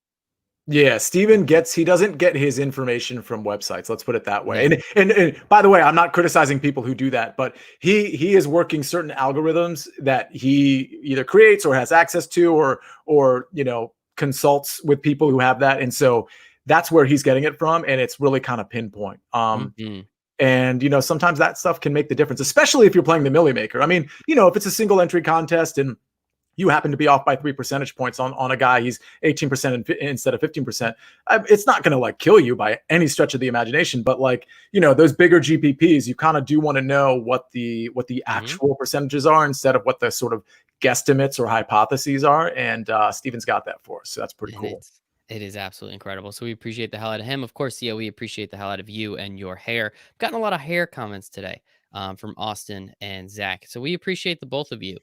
B: Yeah, Steven he doesn't get his information from websites. Let's put it that way. No. And by the way, I'm not criticizing people who do that, but he is working certain algorithms that he either creates or has access to, or consults with people who have that. And so that's where he's getting it from. And it's really kind of pinpoint. And sometimes that stuff can make the difference, especially if you're playing the Millie Maker. I mean, if it's a single entry contest and you happen to be off by 3 percentage points on a guy, he's 18% instead of 15%. It's not going to like kill you by any stretch of the imagination, but like, those bigger GPPs, you kind of do want to know what the actual percentages are instead of what the sort of guesstimates or hypotheses are. And Steven's got that for us. So that's pretty cool.
A: It is absolutely incredible. So we appreciate the hell out of him. Of course, Sia, we appreciate the hell out of you and your hair. I've gotten a lot of hair comments today from Austin and Zach. So we appreciate the both of you.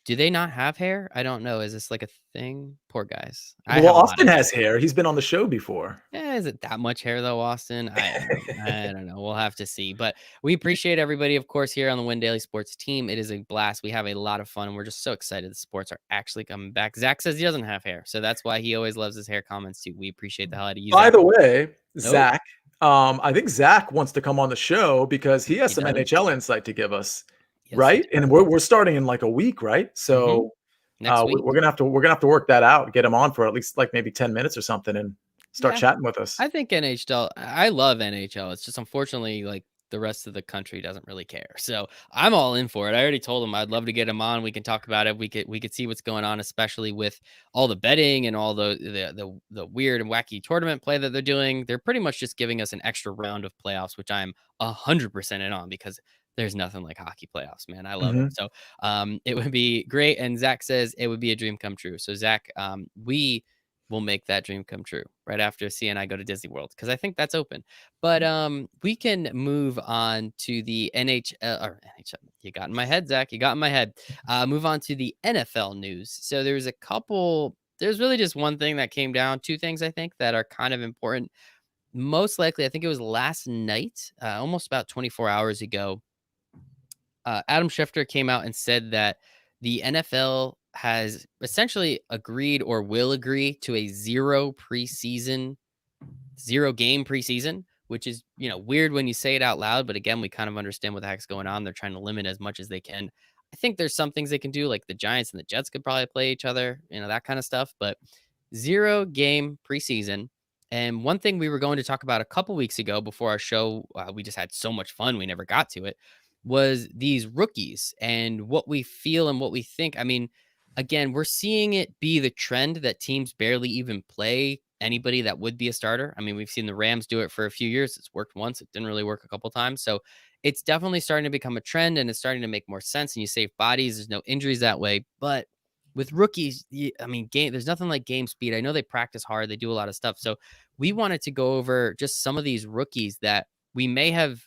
A: Do they not have hair? I don't know. Is this like a thing? Poor guys. I
B: Well,
A: have a lot
B: Austin
A: of hair.
B: has hair. He's been on the show before.
A: Is it that much hair though, Austin? I don't know. I don't know. We'll have to see. But we appreciate everybody, of course, here on the Win Daily Sports team. It is a blast. We have a lot of fun. We're just so excited the sports are actually coming back. Zach says he doesn't have hair, so that's why he always loves his hair comments too. We appreciate the hell out of you,
B: By
A: Zach.
B: the way,
A: Oh,
B: Zach, I think Zach wants to come on the show because he has
A: he
B: some
A: does.
B: NHL insight to give us,
A: Yes, he
B: right? And
A: does.
B: we're starting in like a week, right?
A: Hmm.
B: So
A: Next week.
B: we're gonna have to work that out, get him on for at least like maybe 10 minutes or something, and start
A: Yeah,
B: chatting with us.
A: I think NHL. I love NHL. It's just unfortunately like the rest of the country doesn't really care. So I'm all in for it. I already told him I'd love to get him on. We can talk about it. We could see what's going on, especially with all the betting and all the weird and wacky tournament play that they're doing. They're pretty much just giving us an extra round of playoffs, which I'm 100% in on because there's nothing like hockey playoffs, man. I love it.
B: Mhm.
A: So it would be great. And Zach says it would be a dream come true. So Zach, we will make that dream come true right after C and I go to Disney World because I think that's open. But we can move on to the NHL or NHL. You got in my head, Zach. You got in my head. Move on to the NFL news. So there's a couple. There's really just one thing that came down. Two things I think that are kind of important. Most likely, I think it was last night, almost about 24 hours ago. Adam Schefter came out and said that the NFL has essentially agreed or will agree to a zero game preseason, which is, weird when you say it out loud. But again, we kind of understand what the heck's going on. They're trying to limit as much as they can. I think there's some things they can do, like the Giants and the Jets could probably play each other, that kind of stuff. But zero game preseason. And one thing we were going to talk about a couple weeks ago before our show, we just had so much fun, we never got to it, was these rookies and what we feel and what we think. I mean, again, we're seeing it be the trend that teams barely even play anybody that would be a starter. I mean, we've seen the Rams do it for a few years. It's worked once, it didn't really work a couple times. So it's definitely starting to become a trend and it's starting to make more sense. And you save bodies, there's no injuries that way. But with rookies, I mean, there's nothing like game speed. I know they practice hard, they do a lot of stuff. So we wanted to go over just some of these rookies that we may have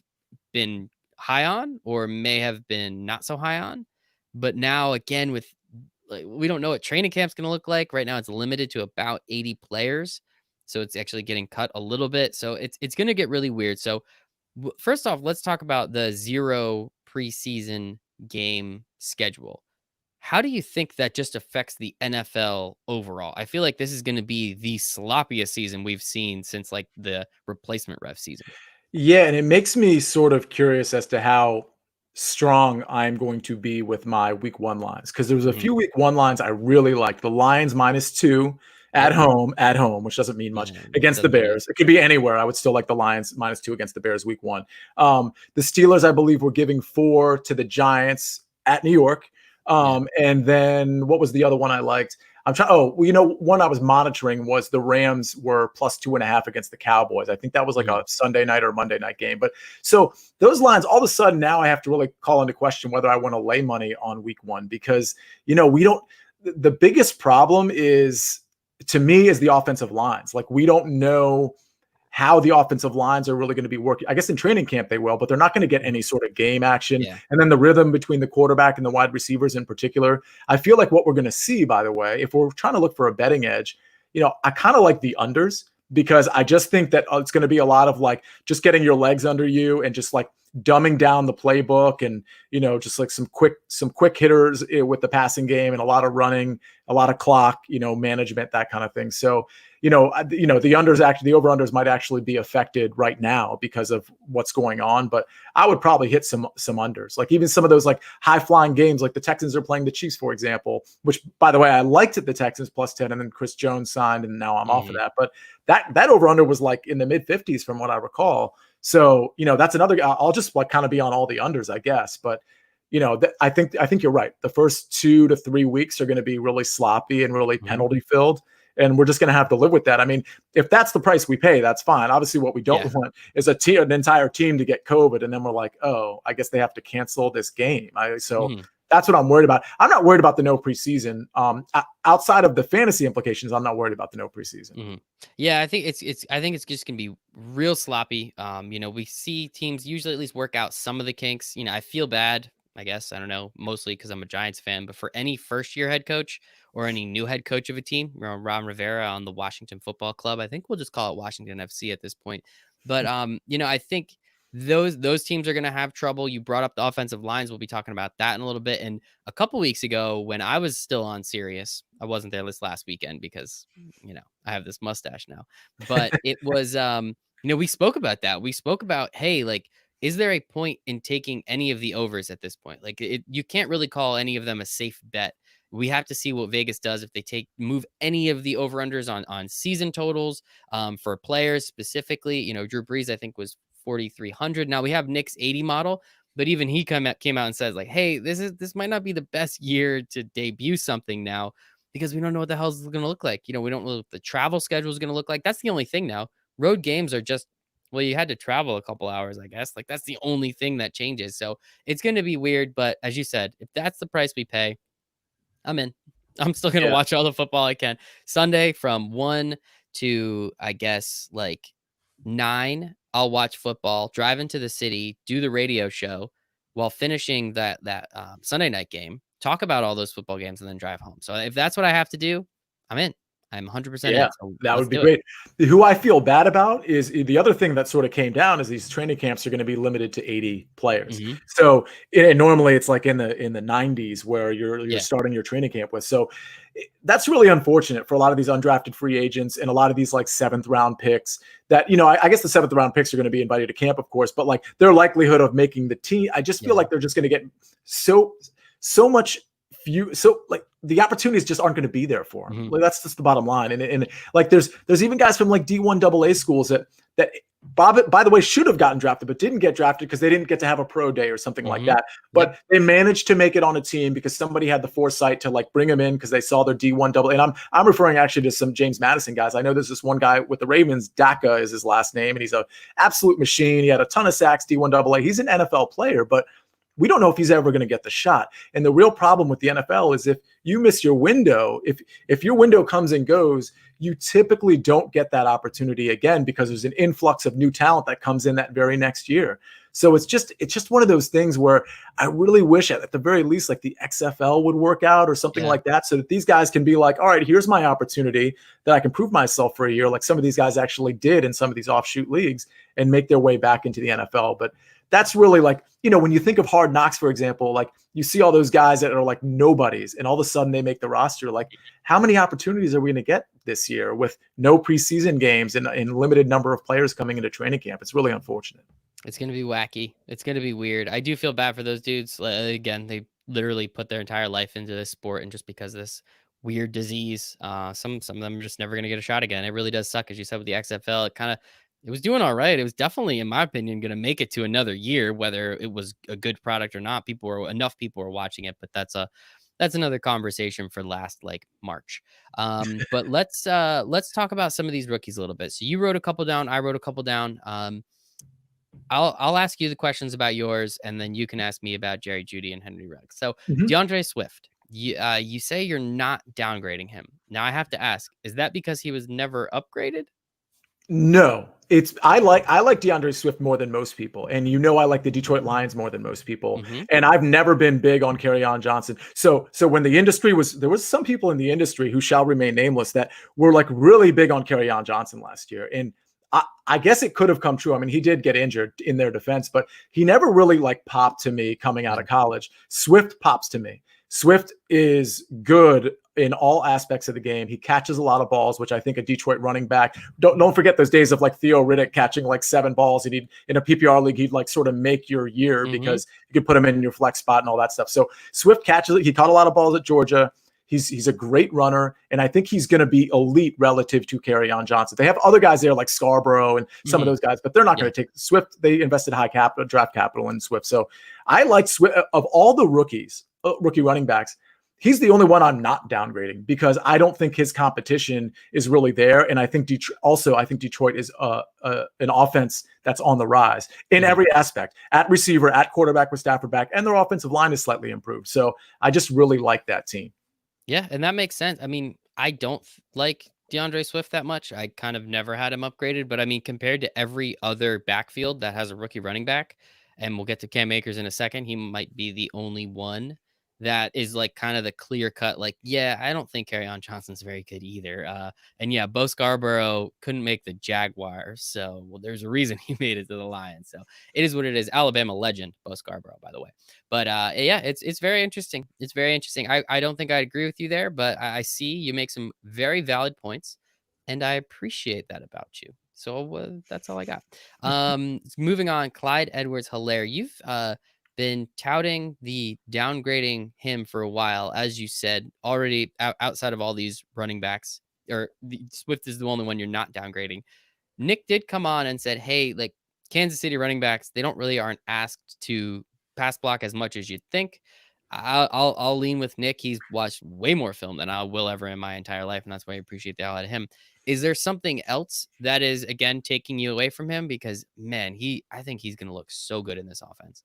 A: been high on or may have been not so high on. But now, again, with like, we don't know what training camp's going to look like. Right now, it's limited to about 80 players. So it's actually getting cut a little bit. So it's going to get really weird. So first off, let's talk about the zero preseason game schedule. How do you think that just affects the NFL overall? I feel like this is going to be the sloppiest season we've seen since like the replacement ref season.
B: Yeah, and it makes me sort of curious as to how strong I'm going to be with my week 1 lines because there was a
A: Mhm.
B: few week 1 lines I really liked. The Lions -2
A: Yep.
B: at home, which doesn't mean much, against the
A: Doesn't mean
B: Bears. It could be anywhere. I would still like the Lions -2 against the Bears week 1. The Steelers, I believe, were giving 4 to the Giants at New York.
A: yeah.
B: And then what was the other one I liked? I'm trying. Oh, well, one I was monitoring was the Rams were +2.5 against the Cowboys. I think that was like
A: Mhm.
B: a Sunday night or Monday night game. But so those lines, all of a sudden, now I have to really call into question whether I want to lay money on week 1 because we don't. The biggest problem is to me is the offensive lines. Like we don't know how the offensive lines are really going to be working. I guess in training camp they will, but they're not going to get any
A: Mhm.
B: sort of game action.
A: Yeah.
B: And then the rhythm between the quarterback and the wide receivers in particular. I feel like what we're going to see, by the way, if we're trying to look for a betting edge, I kind of like the unders because I just think that it's going to be a lot of like just getting your legs under you and just like dumbing down the playbook and just like some quick hitters with the passing game and a lot of running, a lot of clock, management, that kind of thing. So the over unders might actually be affected right now because of what's going on. But I would probably hit some unders, like even some of those like high flying games, like the Texans are playing the Chiefs, for example. Which, by the way, I liked it, the Texans +10, and then Chris Jones signed, and now I'm off of
A: Mhm.
B: that. But that over under was like in the mid 50s from what I recall. So that's another. I'll just like kind of be on all the unders, I guess. But I think you're right. The first 2 to 3 weeks are going to be really sloppy and really
A: Mhm.
B: penalty filled. And we're just going to have to live with that. I mean, if that's the price we pay, that's fine. Obviously, what we don't
A: Yeah.
B: want is an entire team to get COVID, and then we're like, oh, I guess they have to cancel this game. So
A: Mhm.
B: that's what I'm worried about. I'm not worried about the no preseason. Outside of the fantasy implications, I'm not worried about the no preseason.
A: Mhm. Yeah, I think it's just gonna be real sloppy. We see teams usually at least work out some of the kinks. I feel bad. I guess. I don't know, mostly because I'm a Giants fan, but for any first year head coach or any new head coach of a team, Ron Rivera on the Washington Football Club, I think we'll just call it Washington FC at this point. But I think those teams are going to have trouble. You brought up the offensive lines. We'll be talking about that in a little bit. And a couple weeks ago, when I was still on Sirius, I wasn't there this last weekend because I have this mustache now. But it was we spoke about that. We spoke about, hey, like, is there a point in taking any of the overs at this point? Like, you can't really call any of them a safe bet. We have to see what Vegas does if they move any of the over unders on season totals for players specifically. Drew Brees, I think, was 4,300. Now we have Nick's 80 model, but even he came out and says, like, hey, this might not be the best year to debut something now because we don't know what the hell is going to look like. We don't know what the travel schedule is going to look like. That's the only thing now. Road games are just, well, you had to travel a couple hours, I guess. Like, that's the only thing that changes. So it's going to be weird. But as you said, if that's the price we pay, I'm in. I'm still going to watch all the football I can. Sunday from 1 to, I guess, like 9, I'll watch football, drive into the city, do the radio show while finishing that Sunday night game, talk about all those football games, and then drive home. So if that's what I have to do, I'm in. I'm 100%
B: Yeah,
A: in. So
B: that
A: let's
B: would be
A: do it.
B: great. Who I feel bad about is the other thing that sort of came down is these training camps are going to be limited to 80 players.
A: Mhm.
B: So normally it's like in the 90s where you're
A: Yeah.
B: starting your training camp with. So that's really unfortunate for a lot of these undrafted free agents and a lot of these like 7th round picks that, I guess the 7th round picks are going to be invited to camp, of course, but like their likelihood of making the team, I just feel like they're just going to get so much few. So like the opportunities just aren't going to be there for them. Like, that's just the bottom line. And like there's even guys from like D1 AA schools that Bob, by the way, should have gotten drafted, but didn't get drafted because they didn't get to have a pro day or something like that. But they managed to make it on a team because somebody had the foresight to like bring them in because they saw their D1 AA. And I'm referring actually to some James Madison guys. I know there's this one guy with the Ravens, Daka is his last name, and he's an absolute machine. He had a ton of sacks, D1 AA. He's an NFL player, but we don't know if he's ever going to get the shot. And the real problem with the NFL is if you miss your window, if your window comes and goes, you typically don't get that opportunity again because there's an influx of new talent that comes in that very next year. So it's just one of those things where I really wish at the very least like the XFL would work out or something like that so that these guys can be like, all right, here's my opportunity that I can prove myself for a year, like some of these guys actually did in some of these offshoot leagues, and make their way back into the NFL. But that's really like, when you think of Hard Knocks, for example, like you see all those guys that are like nobodies and all of a sudden they make the roster. Like, how many opportunities are we going to get this year with no preseason games and limited number of players coming into training camp? It's really unfortunate.
A: It's going to be wacky. It's going to be weird. I do feel bad for those dudes. Again, they literally put their entire life into this sport, and just because of this weird disease, some of them are just never going to get a shot again. It really does suck, as you said, with the XFL. It was doing all right. It was definitely, in my opinion, going to make it to another year, whether it was a good product or not. Enough people were watching it, but that's another conversation for last like March. But let's talk about some of these rookies a little bit. So you wrote a couple down. I wrote a couple down. I'll ask you the questions about yours, and then you can ask me about Jerry Jeudy and Henry Ruggs. So DeAndre Swift, you say you're not downgrading him. Now I have to ask, is that because he was never upgraded?
B: No, I like DeAndre Swift more than most people, and I like the Detroit Lions more than most people. And I've never been big on Kerryon Johnson. So when the industry there was some people in the industry who shall remain nameless that were like really big on Kerryon Johnson last year, and I guess it could have come true. I mean, he did get injured in their defense, but he never really like popped to me coming out of college. Swift pops to me. Swift is good in all aspects of the game. He catches a lot of balls, which I think a Detroit running back, don't forget those days of like Theo Riddick catching like 7 balls. And in a PPR league, he'd like sort of make your year because you could put him in your flex spot and all that stuff. So Swift catches it. He caught a lot of balls at Georgia. He's a great runner, and I think he's going to be elite relative to Kerryon Johnson. They have other guys there like Scarborough and some of those guys, but they're not going to take Swift. They invested high draft capital in Swift. So I like Swift. Of all the rookie running backs, he's the only one I'm not downgrading because I don't think his competition is really there. And I think Detroit is an offense that's on the rise in every aspect, at receiver, at quarterback with Stafford back, and their offensive line is slightly improved. So I just really like that team.
A: Yeah, and that makes sense. I mean, I don't like DeAndre Swift that much. I kind of never had him upgraded, but I mean, compared to every other backfield that has a rookie running back, and we'll get to Cam Akers in a second. He might be the only one that is like kind of the clear cut, like, yeah, I don't think Kerryon Johnson's very good either. And yeah, Bo Scarborough couldn't make the Jaguars. So, well, there's a reason he made it to the Lions. So it is what it is. Alabama legend, Bo Scarborough, by the way. But yeah, it's very interesting. It's very interesting. I don't think I agree with you there, but I see you make some very valid points, and I appreciate that about you. So that's all I got. Moving on, Clyde Edwards-Helaire. You've been touting the downgrading him for a while, as you said, already outside of all these running backs, or Swift is the only one you're not downgrading. Nick did come on and said, hey, like Kansas City running backs, they aren't asked to pass block as much as you'd think. I'll lean with Nick. He's watched way more film than I will ever in my entire life, and that's why I appreciate the hell out of him. Is there something else that is, again, taking you away from him? Because, man, I think he's going to look so good in this offense.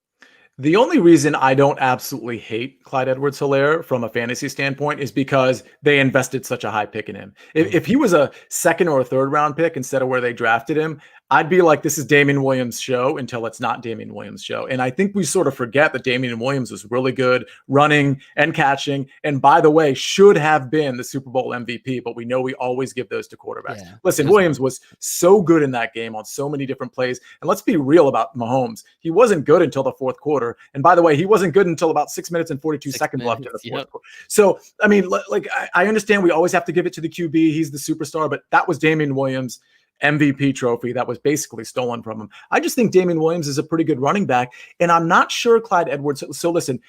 B: The only reason I don't absolutely hate Clyde Edwards-Helaire from a fantasy standpoint is because they invested such a high pick in him. If he was a second or a third round pick instead of where they drafted him, I'd be like, this is Damian Williams' show until it's not Damian Williams' show. And I think we sort of forget that Damian Williams was really good running and catching. And by the way, should have been the Super Bowl MVP, but we know we always give those to quarterbacks. Yeah, listen, Williams was so good in that game on so many different plays. And let's be real about Mahomes. He wasn't good until the fourth quarter. And by the way, he wasn't good until about 6 minutes and 42 seconds left in the fourth quarter. So, I mean, like, I understand we always have to give it to the QB. He's the superstar, but that was Damian Williams' MVP trophy that was basically stolen from him. I just think Damian Williams is a pretty good running back, and I'm not sure Clyde Edwards. So listen,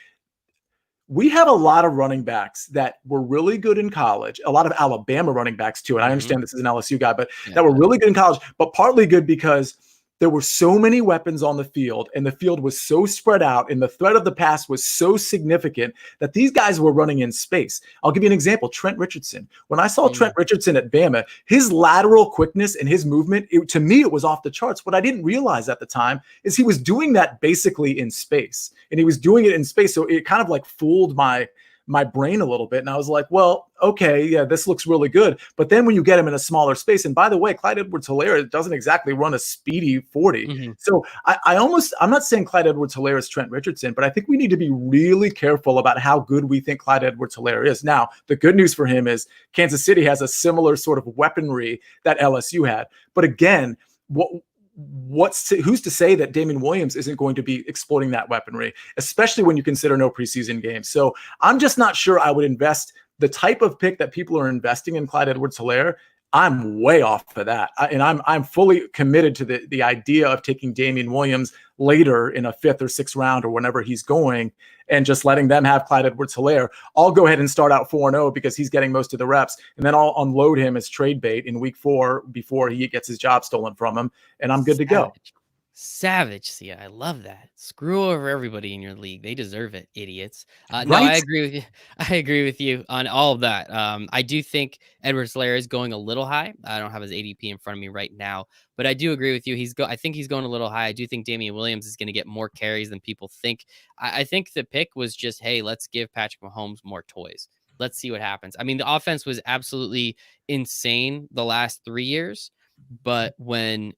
B: we have a lot of running backs that were really good in college, a lot of Alabama running backs too. And I understand this is an LSU guy, but that were really good in college, but partly good because there were so many weapons on the field, and the field was so spread out, and the threat of the pass was so significant that these guys were running in space. I'll give you an example. Trent Richardson. When I saw Trent Richardson at Bama, his lateral quickness and his movement, to me, it was off the charts. What I didn't realize at the time is he was doing that basically in space, and he was doing it in space. So it kind of like fooled my brain a little bit. And I was like, well, okay, yeah, this looks really good. But then when you get him in a smaller space, and by the way, Clyde Edwards-Helaire doesn't exactly run a speedy 40. So I'm not saying Clyde Edwards-Helaire is Trent Richardson, but I think we need to be really careful about how good we think Clyde Edwards-Helaire is. Now, the good news for him is Kansas City has a similar sort of weaponry that LSU had. But again, who's to say that Damian Williams isn't going to be exploiting that weaponry, especially when you consider no preseason games. So I'm just not sure I would invest the type of pick that people are investing in Clyde Edwards-Helaire. I'm way off of that. And I'm fully committed to the idea of taking Damian Williams later in a fifth or sixth round or whenever he's going and just letting them have Clyde Edwards-Helaire. I'll go ahead and start out 4-0 because he's getting most of the reps, and then I'll unload him as trade bait in week 4 before he gets his job stolen from him, and I'm good to go.
A: Savage, Sia. I love that. Screw over everybody in your league. They deserve it, idiots. No, I agree with you. I agree with you on all of that. I do think Edwards-Helaire is going a little high. I don't have his ADP in front of me right now, but I do agree with you. I think he's going a little high. I do think Damian Williams is going to get more carries than people think. I think the pick was just, hey, let's give Patrick Mahomes more toys. Let's see what happens. I mean, the offense was absolutely insane the last 3 years, but when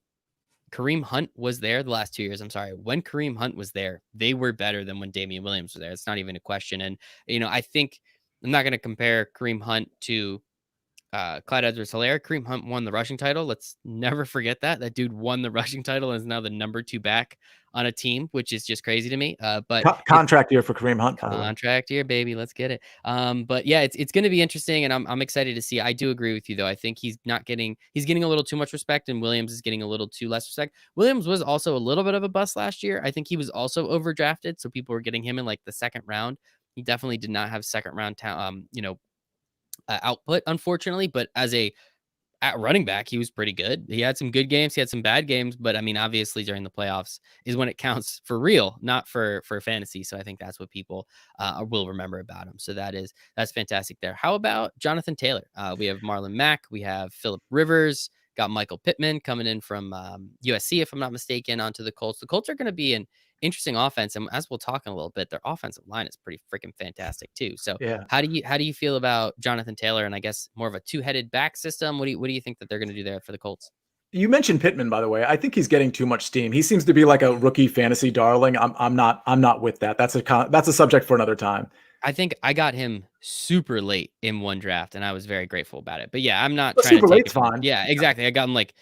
A: Kareem Hunt was there the last 2 years. I'm sorry. When Kareem Hunt was there, they were better than when Damian Williams was there. It's not even a question. And, I think I'm not going to compare Kareem Hunt to Clyde Edwards-Helaire. Kareem Hunt won the rushing title. Let's never forget that. That dude won the rushing title and is now the number 2 back on a team, which is just crazy to me. But
B: contract year for Kareem Hunt.
A: Contract year, baby. Let's get it. But yeah, it's going to be interesting, and I'm excited to see. I do agree with you though. I think he's getting a little too much respect, and Williams is getting a little too less respect. Williams was also a little bit of a bust last year. I think he was also overdrafted, so people were getting him in like the second round. He definitely did not have second round output, unfortunately. But at running back, he was pretty good. He had some good games. He had some bad games, but I mean, obviously during the playoffs is when it counts for real, not for fantasy. So I think that's what people will remember about him. So that's fantastic there. How about Jonathan Taylor? We have Marlon Mack. We have Phillip Rivers. Got Michael Pittman coming in from USC, if I'm not mistaken, onto the Colts. The Colts are going to be an interesting offense, and as we'll talk in a little bit, their offensive line is pretty freaking fantastic too. So, yeah. How do you feel about Jonathan Taylor, and I guess more of a two-headed back system? What do you think that they're going to do there for the Colts?
B: You mentioned Pittman, by the way. I think he's getting too much steam. He seems to be like a rookie fantasy darling. I'm not with that. That's a subject for another time.
A: I think I got him super late in one draft, and I was very grateful about it. But yeah, I'm not
B: But
A: trying to
B: super
A: take
B: late's
A: it from.
B: fine.
A: Yeah, exactly. I got him like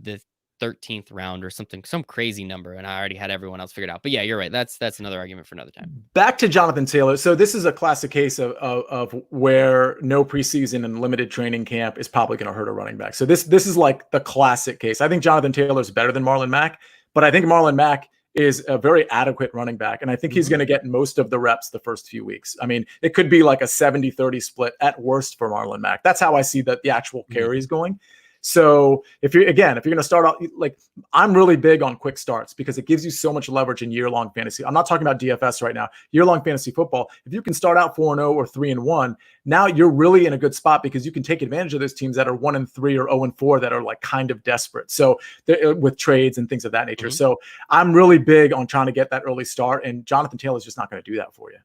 A: the 13th round or something, some crazy number, and I already had everyone else figured out. But yeah, you're right. That's another argument for another time.
B: Back to Jonathan Taylor. So this is a classic case of where no preseason and limited training camp is probably going to hurt a running back. So this is like the classic case. I think Jonathan Taylor is better than Marlon Mack, but I think Marlon Mack is a very adequate running back. And I think he's going to get most of the reps the first few weeks. I mean, it could be like a 70-30 split at worst for Marlon Mack. That's how I see the actual carries going. So if you're going to start out, like, I'm really big on quick starts because it gives you so much leverage in year-long fantasy. I'm not talking about DFS right now. Year-long fantasy football. If you can start out 4-0 or 3-1, now you're really in a good spot because you can take advantage of those teams that are 1-3 or 0-4 that are like kind of desperate. So with trades and things of that nature. So I'm really big on trying to get that early start, and Jonathan Taylor's just not going to do that for you.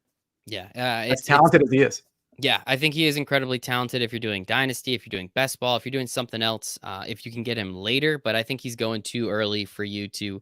A: Yeah,
B: as talented as he is.
A: Yeah, I think he is incredibly talented if you're doing Dynasty, if you're doing Best Ball, if you're doing something else, if you can get him later. But I think he's going too early for you to,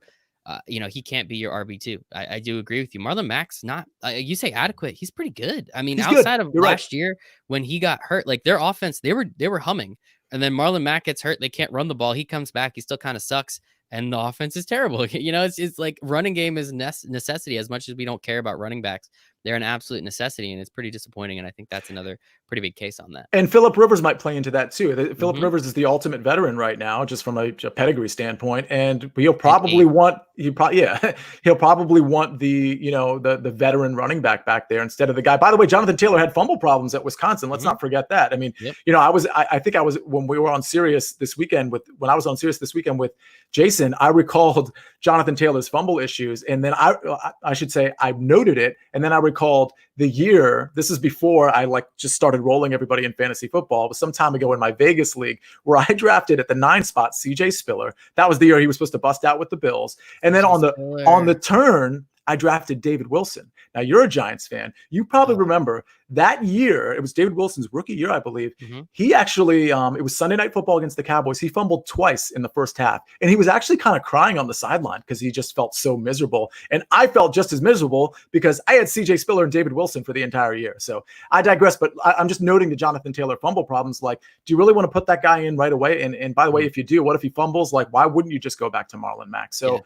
A: he can't be your RB2. I do agree with you. Marlon Mack's not, you say adequate. He's pretty good. I mean,
B: He's good.
A: outside of
B: You're right.
A: last year when he got hurt, like their offense, they were humming. And then Marlon Mack gets hurt. They can't run the ball. He comes back. He still kind of sucks. And the offense is terrible. It's like running game is necessity as much as we don't care about running backs. They're an absolute necessity, and it's pretty disappointing. And I think that's another pretty big case on that.
B: And Philip Rivers might play into that too. Philip Rivers is the ultimate veteran right now, just from a pedigree standpoint, and he'll probably want he'll probably want the veteran running back there instead of the guy. By the way, Jonathan Taylor had fumble problems at Wisconsin. Let's not forget that. I mean, I think I was when we were on Sirius this weekend with Jason. I recalled Jonathan Taylor's fumble issues, and then I should say I noted it, and then I recalled the year. This is before I just started rolling everybody in fantasy football. It was some time ago in my Vegas league where I drafted at the 9 spot CJ Spiller. That was the year he was supposed to bust out with the Bills. And then on the turn, I drafted David Wilson. Now, you're a Giants fan. You probably remember that year. It was David Wilson's rookie year, I believe. He actually, it was Sunday Night Football against the Cowboys. He fumbled twice in the first half. And he was actually kind of crying on the sideline because he just felt so miserable. And I felt just as miserable because I had CJ Spiller and David Wilson for the entire year. So I digress, but I'm just noting the Jonathan Taylor fumble problems. Like, do you really want to put that guy in right away? And by the way, if you do, what if he fumbles? Like, why wouldn't you just go back to Marlon Mack? So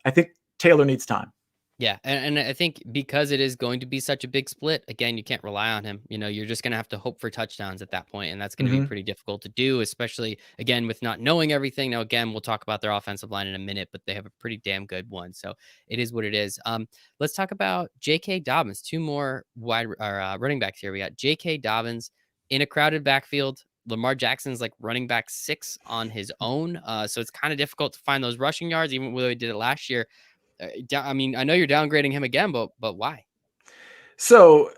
B: I think Taylor needs time.
A: Yeah, and I think because it is going to be such a big split, again, you can't rely on him. You're just going to have to hope for touchdowns at that point, and that's going to be pretty difficult to do, especially, again, with not knowing everything. Now, again, we'll talk about their offensive line in a minute, but they have a pretty damn good one, so it is what it is. Let's talk about J.K. Dobbins. Two more running backs here. We got J.K. Dobbins in a crowded backfield. Lamar Jackson's like running back 6 on his own, so it's kind of difficult to find those rushing yards, even though he did it last year. I mean, I know you're downgrading him again, but why?
B: So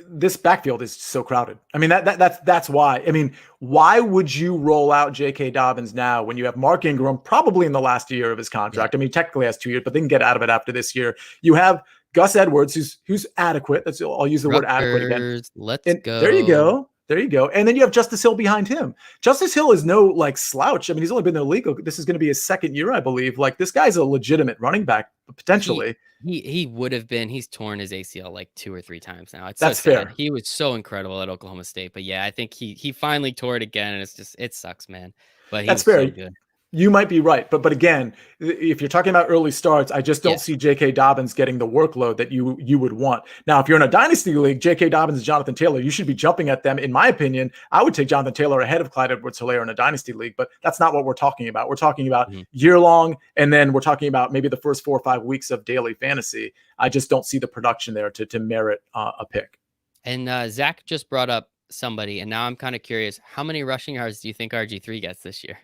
B: this backfield is so crowded. I mean, that's why. I mean, why would you roll out J.K. Dobbins now when you have Mark Ingram probably in the last year of his contract? I mean, technically has 2 years, but they can get out of it after this year. You have Gus Edwards, who's adequate. I'll use the word adequate again.
A: Let's go.
B: There you go. There you go. And then you have Justice Hill behind him. Justice Hill is no slouch. I mean, he's only been in the league. This is going to be his 2nd year, I believe. Like, this guy's a legitimate running back potentially.
A: He would have been. He's torn his ACL like 2 or 3 times now.
B: That's fair.
A: He was so incredible at Oklahoma State, but yeah, I think he finally tore it again, and it sucks, man. But
B: that's fair. So good. You might be right, but again, if you're talking about early starts, I just don't see J.K. Dobbins getting the workload that you would want. Now, if you're in a dynasty league, J.K. Dobbins and Jonathan Taylor, you should be jumping at them. In my opinion, I would take Jonathan Taylor ahead of Clyde Edwards-Helaire in a dynasty league, but that's not what we're talking about. We're talking about year-long, and then we're talking about maybe the first 4 or 5 weeks of daily fantasy. I just don't see the production there to merit a pick.
A: And Zach just brought up somebody, and now I'm kind of curious, how many rushing yards do you think RG3 gets this year?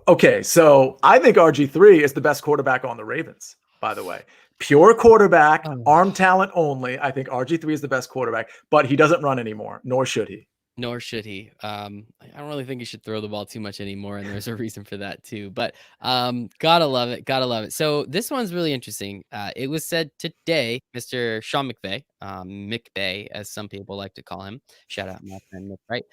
B: Okay, so I think RG3 is the best quarterback on the Ravens, by the way. Pure quarterback, arm talent only. I think RG3 is the best quarterback, but he doesn't run anymore, nor should he.
A: Nor should he. I don't really think he should throw the ball too much anymore, and there's a reason for that too. But gotta love it. Gotta love it. So this one's really interesting. It was said today, Mr. Sean McVay, McVay, as some people like to call him. Shout out my friend Mick, right?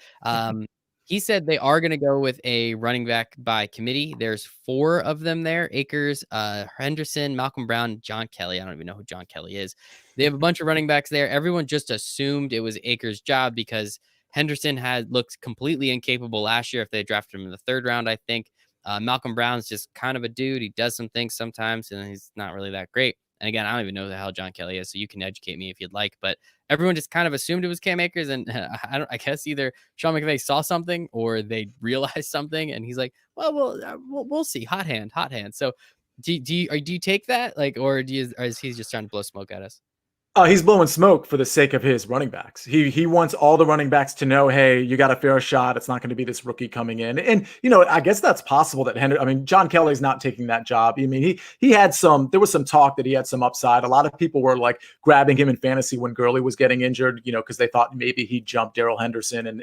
A: He said they are going to go with a running back by committee. There's 4 of them there: Akers, Henderson, Malcolm Brown, John Kelly. I don't even know who John Kelly is. They have a bunch of running backs there. Everyone just assumed it was Akers' job because Henderson had looked completely incapable last year if they drafted him in the 3rd round, I think. Malcolm Brown's just kind of a dude. He does some things sometimes, and he's not really that great. And again, I don't even know who the hell John Kelly is, so you can educate me if you'd like. But everyone just kind of assumed it was Cam Akers, and I guess either Sean McVay saw something or they realized something, and he's like, "Well, we'll see. Hot hand, hot hand." So, do you take that, like, or is he just trying to blow smoke at us?
B: He's blowing smoke for the sake of his running backs. He wants all the running backs to know, hey, you got a fair shot. It's not going to be this rookie coming in. And, I guess that's possible that John Kelly's not taking that job. I mean, there was some talk that he had some upside. A lot of people were like grabbing him in fantasy when Gurley was getting injured, because they thought maybe he'd jump Darrell Henderson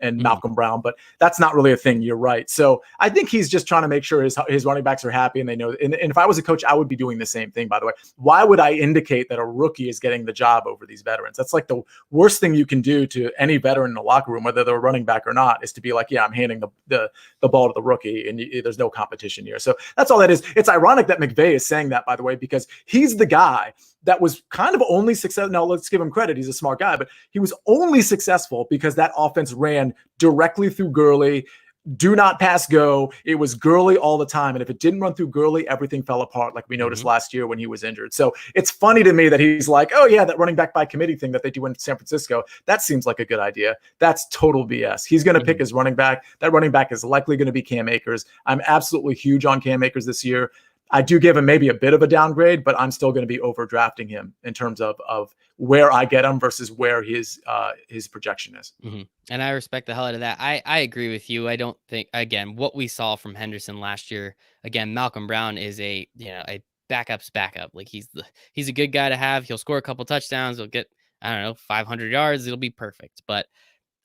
B: and Malcolm Brown, but that's not really a thing. You're right. So I think he's just trying to make sure his running backs are happy and they know. And if I was a coach, I would be doing the same thing, by the way. Why would I indicate that a rookie is getting the job over these veterans? That's like the worst thing you can do to any veteran in the locker room, whether they're a running back or not, is to be like, yeah, I'm handing the ball to the rookie and there's no competition here. So that's all that is. It's ironic that McVay is saying that, by the way, because he's the guy that was kind of only successful. Now, let's give him credit. He's a smart guy, but he was only successful because that offense ran directly through Gurley. Do not pass go. It was Gurley all the time. And if it didn't run through Gurley, everything fell apart, like we noticed last year when he was injured. So it's funny to me that he's like, oh, yeah, that running back by committee thing that they do in San Francisco, that seems like a good idea. That's total BS. He's going to pick his running back. That running back is likely going to be Cam Akers. I'm absolutely huge on Cam Akers this year. I do give him maybe a bit of a downgrade, but I'm still going to be overdrafting him in terms of where I get him versus where his projection is.
A: And I respect the hell out of that. I agree with you. I don't think, again, what we saw from Henderson last year, again, Malcolm Brown is a backup's backup. Like he's a good guy to have. He'll score a couple touchdowns. He'll get, I don't know, 500 yards. It'll be perfect. But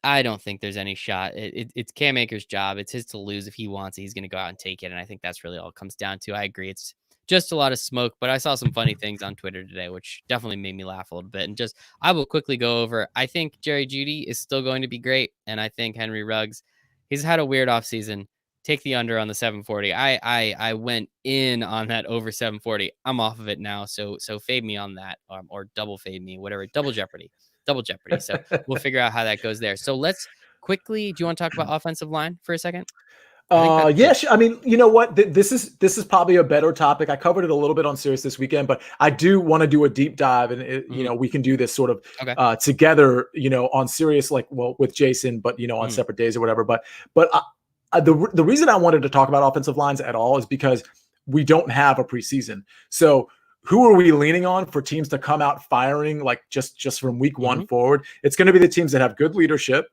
A: I don't think there's any shot. It's Cam Akers' job. It's his to lose. If he wants it, he's going to go out and take it. And I think that's really all it comes down to. I agree. It's just a lot of smoke, but I saw some funny things on Twitter today, which definitely made me laugh a little bit. And I will quickly go over. I think Jerry Jeudy is still going to be great. And I think Henry Ruggs, he's had a weird offseason. Take the under on the 740. I went in on that over 740. I'm off of it now. So fade me on that, or double fade me, whatever. Double Jeopardy. So we'll figure out how that goes there. So let's quickly, do you want to talk about offensive line for a second?
B: Yes. I mean, you know what? This is probably a better topic. I covered it a little bit on Sirius this weekend, but I do want to do a deep dive, and we can do this sort of together, on Sirius, like, well, with Jason, but on separate days or whatever. But the reason I wanted to talk about offensive lines at all is because we don't have a preseason. So who are we leaning on for teams to come out firing, like just from week one forward? It's going to be the teams that have good leadership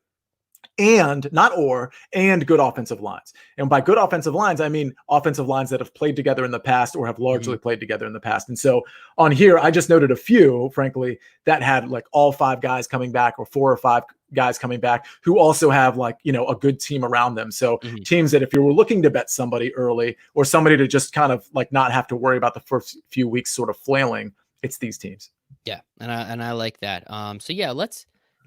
B: and good offensive lines. And by good offensive lines, I mean offensive lines that have played together in the past or have largely played together in the past. And so on here, I just noted a few, frankly, that had like all 5 guys coming back or 4 or 5 guys coming back who also have like, a good team around them. So teams that if you were looking to bet somebody early or somebody to just kind of like not have to worry about the first few weeks sort of flailing, it's these teams.
A: Yeah. And I like that. So yeah, let's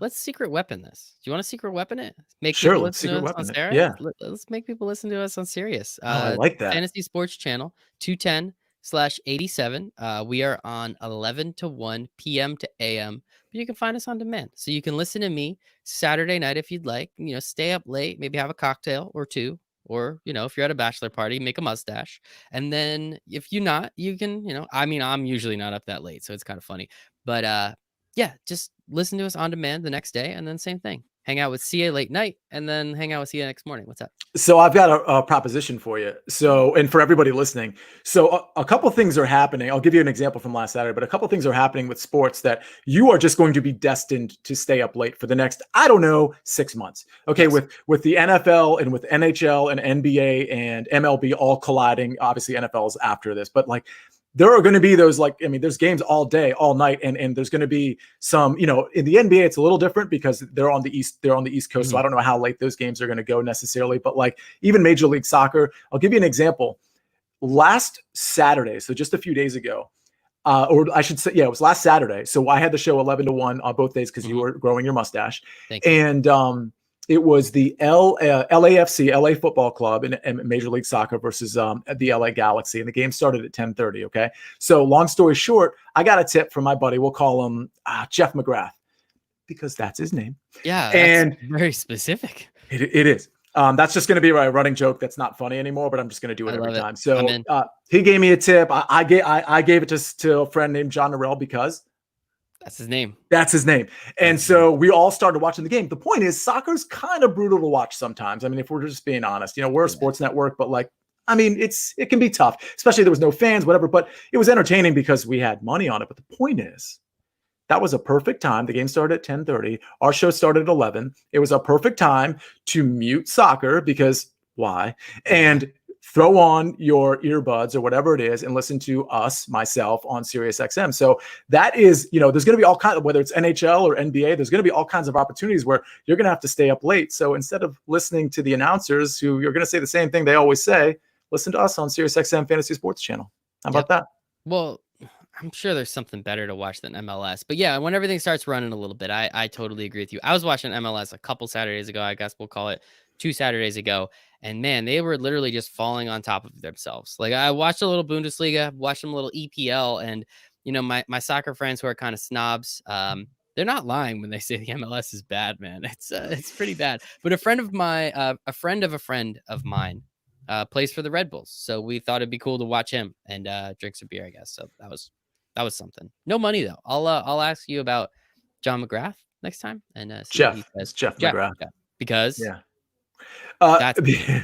A: secret weapon this. Do you want to secret weapon it?
B: Sure, let's secret weapon it. Yeah.
A: Let's make people listen to us on Sirius.
B: I like that.
A: Fantasy Sports Channel 210/87. We are on 11 to 1 p.m. to a.m. But you can find us on demand. So you can listen to me Saturday night if you'd like. Stay up late, maybe have a cocktail or two. Or, if you're at a bachelor party, make a mustache. And then if you're not, you can, I'm usually not up that late, so it's kind of funny. But yeah, just listen to us on demand the next day, and then same thing. Hang out with Sia late night, and then hang out with Sia next morning. What's up?
B: So I've got a proposition for you. So, and for everybody listening. So a couple things are happening. I'll give you an example from last Saturday, but a couple things are happening with sports that you are just going to be destined to stay up late for the next, 6 months. Okay.
A: Yes.
B: With the NFL and with NHL and NBA and MLB all colliding, obviously NFL is after this, but like, there are going to be those, there's games all day, all night. And there's going to be some, in the NBA, it's a little different because they're on the East Coast. So I don't know how late those games are going to go necessarily, but like even Major League Soccer, I'll give you an example. Last Saturday, so just a few days ago, or I should say, it was last Saturday. So I had the show 11 to 1 on both days because you were growing your mustache.
A: Thank you.
B: And It was the LAFC, LA Football Club in Major League Soccer versus the LA Galaxy, and the game started at 10:30. Okay, so long story short, I got a tip from my buddy. We'll call him Jeff McGrath because that's his name.
A: Yeah, that's
B: And
A: very specific.
B: it is. That's just going to be a running joke that's not funny anymore, but I'm just going to do it every time. So he gave me a tip. I gave it to a friend named John Norrell because
A: that's his name.
B: That's his name. And so we all started watching the game. The point is, soccer's kind of brutal to watch sometimes. I mean, if we're just being honest, we're a sports network, but like, I mean, it can be tough, especially if there was no fans, whatever, but it was entertaining because we had money on it. But the point is, that was a perfect time. The game started at 10:30. Our show started at 11. It was a perfect time to mute soccer because why? And throw on your earbuds or whatever it is and listen to myself on Sirius XM. So that is, there's going to be all kinds of, whether it's NHL or NBA, there's going to be all kinds of opportunities where you're going to have to stay up late. So instead of listening to the announcers who you're going to say the same thing they always say, listen to us on Sirius XM Fantasy Sports Channel. How about that?
A: Well, I'm sure there's something better to watch than MLS. But yeah, when everything starts running a little bit, I totally agree with you. I was watching MLS a couple Saturdays ago. I guess we'll call it 2 Saturdays ago. And man, they were literally just falling on top of themselves. Like I watched a little Bundesliga, watched some little EPL, and my soccer friends who are kind of snobs, they're not lying when they say the MLS is bad, man. It's pretty bad. But a friend of a friend of mine plays for the Red Bulls, so we thought it'd be cool to watch him and drink some beer, I guess. So that was something. No money though. I'll ask you about John McGrath next time and see what he says.
B: Jeff McGrath.
A: Because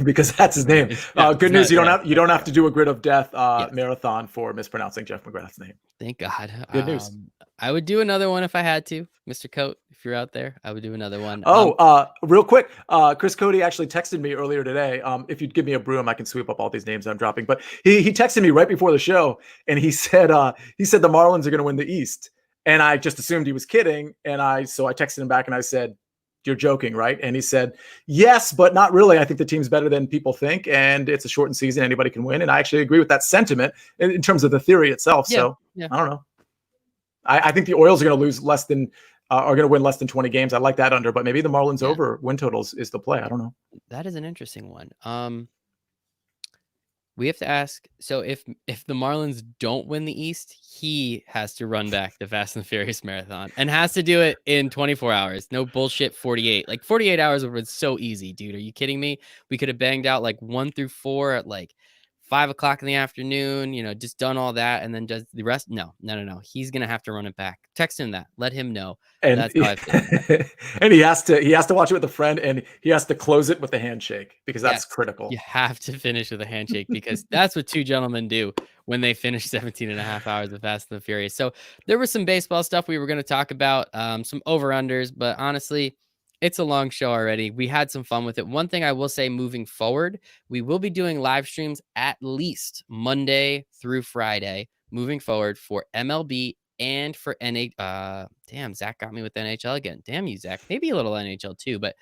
B: because that's his name. Good news, you don't have to do a Grid of Death marathon for mispronouncing Jeff McGrath's name.
A: Thank God.
B: Good news.
A: I would do another one if I had to, Mr. Coate. If you're out there, I would do another one.
B: Real quick, Chris Cody actually texted me earlier today. If you'd give me a broom, I can sweep up all these names I'm dropping. But he texted me right before the show, and he said the Marlins are going to win the East, and I just assumed he was kidding, and so I texted him back and I said, "You're joking, right?" And he said, "Yes, but not really. I think the team's better than people think, and it's a shortened season. Anybody can win." And I actually agree with that sentiment in terms of the theory itself. So I don't know. I think the Orioles are going to lose less than are going to win less than 20 games. I like that under, but maybe the Marlins over win totals is the play. I don't know.
A: That is an interesting one. We have to ask. So if the Marlins don't win the East, he has to run back the Fast and Furious marathon and has to do it in 24 hours. No bullshit 48. Like 48 hours would have been so easy, dude. Are you kidding me? We could have banged out like 1 through 4 at like 5 o'clock in the afternoon, just done all that and then does the rest. No. He's going to have to run it back. Text him that. Let him know.
B: And
A: that's how I feel.
B: And he has to watch it with a friend, and he has to close it with a handshake because that's critical.
A: You have to finish with a handshake because that's what two gentlemen do when they finish 17 and a half hours of Fast and the Furious. So there was some baseball stuff we were going to talk about, some over-unders, but honestly, it's a long show already. We had some fun with it. One thing I will say moving forward, we will be doing live streams at least Monday through Friday moving forward for MLB and for NHL. Damn, Zach got me with NHL again. Damn you, Zach. Maybe a little NHL too, but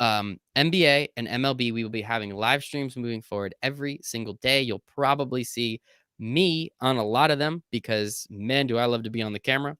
A: NBA and MLB, we will be having live streams moving forward every single day. You'll probably see me on a lot of them because, man, do I love to be on the camera.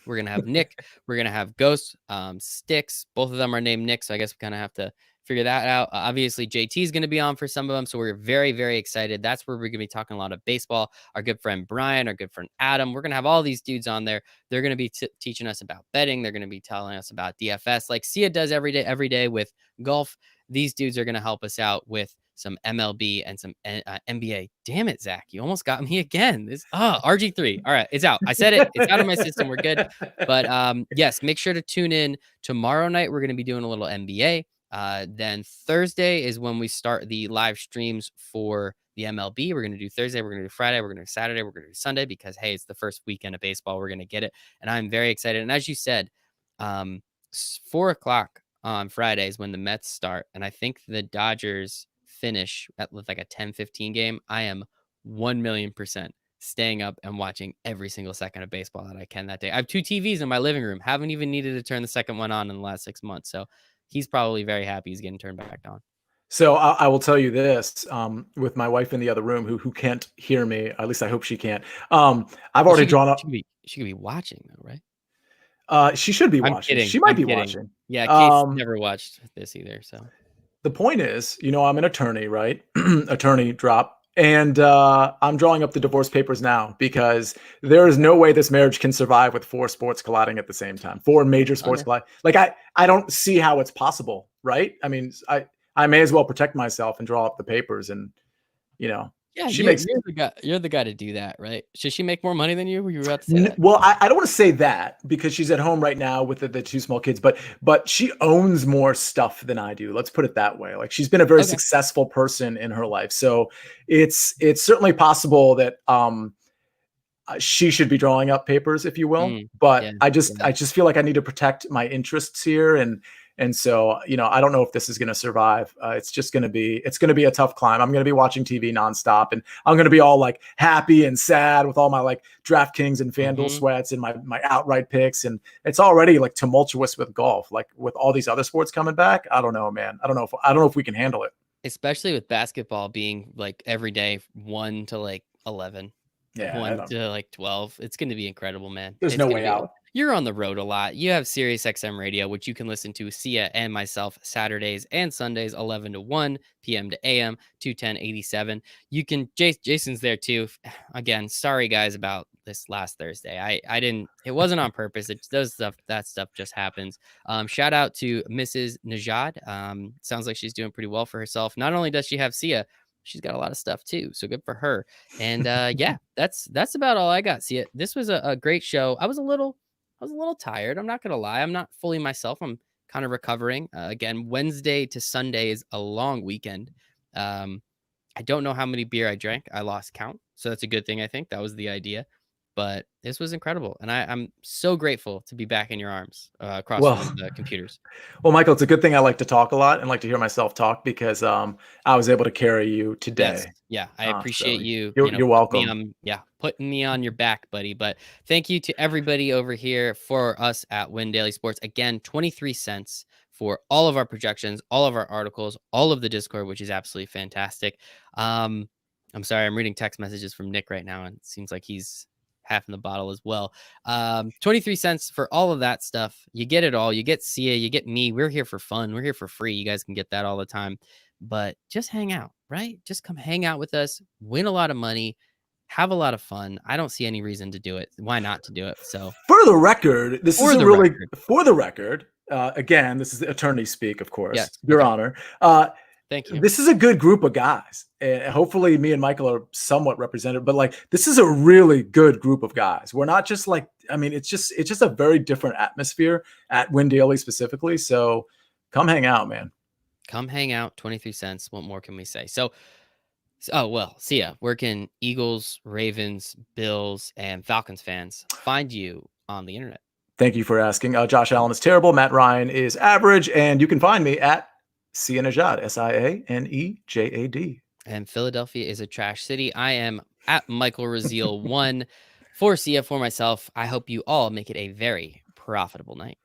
A: We're going to have Nick. We're going to have Ghost, Sticks. Both of them are named Nick, so I guess we kind of have to figure that out. Obviously, JT is going to be on for some of them, so we're very, very excited. That's where we're going to be talking a lot of baseball. Our good friend Brian, our good friend Adam. We're going to have all these dudes on there. They're going to be teaching us about betting. They're going to be telling us about DFS like Sia does every day with golf. These dudes are going to help us out with some MLB and some NBA. Damn it, Zach. You almost got me again. RG3. All right. It's out. I said it. It's out of my system. We're good. But yes, make sure to tune in tomorrow night. We're going to be doing a little NBA. Then Thursday is when we start the live streams for the MLB. We're going to do Thursday. We're going to do Friday. We're going to do Saturday. We're going to do Sunday because, hey, it's the first weekend of baseball. We're going to get it. And I'm very excited. And as you said, 4 o'clock on Fridays when the Mets start. And I think the Dodgers finish with like a 10-15 game. I am 1,000,000% staying up and watching every single second of baseball that I can that day. I have 2 TVs in my living room. Haven't even needed to turn the second one on in the last 6 months. So he's probably very happy he's getting turned back on.
B: So I will tell you this, with my wife in the other room who can't hear me, at least I hope she can't. I've already drawn up.
A: She could be watching though, right?
B: She should be
A: I'm
B: watching.
A: kidding.
B: She might
A: I'm
B: be
A: kidding.
B: watching.
A: Yeah, Kate's
B: Um,
A: never watched this either, so.
B: the point is, I'm an attorney, right? Attorney drop. And I'm drawing up the divorce papers now because there is no way this marriage can survive with four sports colliding at the same time. Four major sports
A: Okay.
B: collide. Like I don't see how it's possible, right? I mean, I may as well protect myself and draw up the papers. And
A: Yeah,
B: she makes
A: you're the guy to do that, right? Should she make more money than you? Were you about to say that?
B: Well, I don't want to say that because she's at home right now with the two small kids, but she owns more stuff than I do. Let's put it that way. Like she's been a very
A: Okay.
B: successful person in her life, so it's certainly possible that she should be drawing up papers, if you will.
A: Yeah,
B: But I
A: yeah.
B: just feel like I need to protect my interests here, and so I don't know if this is going to survive. It's going to be a tough climb. I'm going to be watching TV nonstop, and I'm going to be all like happy and sad with all my like DraftKings and FanDuel
A: Mhm.
B: sweats and my outright picks, and it's already like tumultuous with golf, like with all these other sports coming back. I don't know, man. I don't know if we can handle it.
A: Especially with basketball being, like, every day 1 to, like, 11.
B: Yeah,
A: 1 to, like, 12. It's gonna be incredible, man.
B: there's
A: It's
B: no
A: gonna
B: way
A: be
B: out.
A: you're on the road a lot. You have Sirius XM radio, which you can listen to Sia and myself Saturdays and Sundays, 11 to 1 PM to AM, 210-87. You can Jason's there too. Again, sorry guys about this last Thursday. I didn't it wasn't on purpose. It does stuff that stuff just happens. Shout out to Mrs. Najad. Sounds like she's doing pretty well for herself. Not only does she have Sia, she's got a lot of stuff too. So good for her. And yeah, that's about all I got. See it. This was a great show. I was a little tired. I'm not gonna lie. I'm not fully myself. I'm kind of recovering. Again, Wednesday to Sunday is a long weekend. Um, I don't know how many beer I drank. I lost count, so that's a good thing. I think that was the idea. But this was incredible, and I'm so grateful to be back in your arms, across
B: Well,
A: from the computers.
B: well, Michael, it's a good thing I like to talk a lot and like to hear myself talk because I was able to carry you
A: Yes.
B: today.
A: Yeah. I
B: So
A: appreciate you,
B: you're welcome.
A: putting me on your back, buddy. But thank you to everybody over here for us at Win Daily Sports. Again, 23 cents for all of our projections, all of our articles, all of the Discord, which is absolutely fantastic. Um, I'm sorry, I'm reading text messages from Nick right now, and it seems like he's half in the bottle as well. 23 cents for all of that stuff. You get it all. You get Sia, you get me. We're here for fun. We're here for free. You guys can get that all the time. But just hang out, right? Just come hang out with us, win a lot of money, have a lot of fun. I don't see any reason to do it. Why not to do it? So,
B: For the record, this
A: for
B: isn't
A: the
B: really
A: record,
B: for the record. Again, this is attorney speak, of course,
A: yes.
B: Your
A: Okay.
B: Honor.
A: Thank you.
B: This is a good group of guys. Hopefully, me and Michael are somewhat represented, but like this is a really good group of guys. We're not just like, I mean, it's just a very different atmosphere at Win Daily specifically. So come hang out, man.
A: Come hang out. 23 cents. What more can we say? So, oh, well, see ya. Where can Eagles, Ravens, Bills, and Falcons fans find you on the internet?
B: Thank you for asking. Josh Allen is terrible. Matt Ryan is average, and you can find me at Sianejad, Sianejad.
A: And Philadelphia is a trash city. I am at Michael Raziel1 for Sia, for myself. I hope you all make it a very profitable night.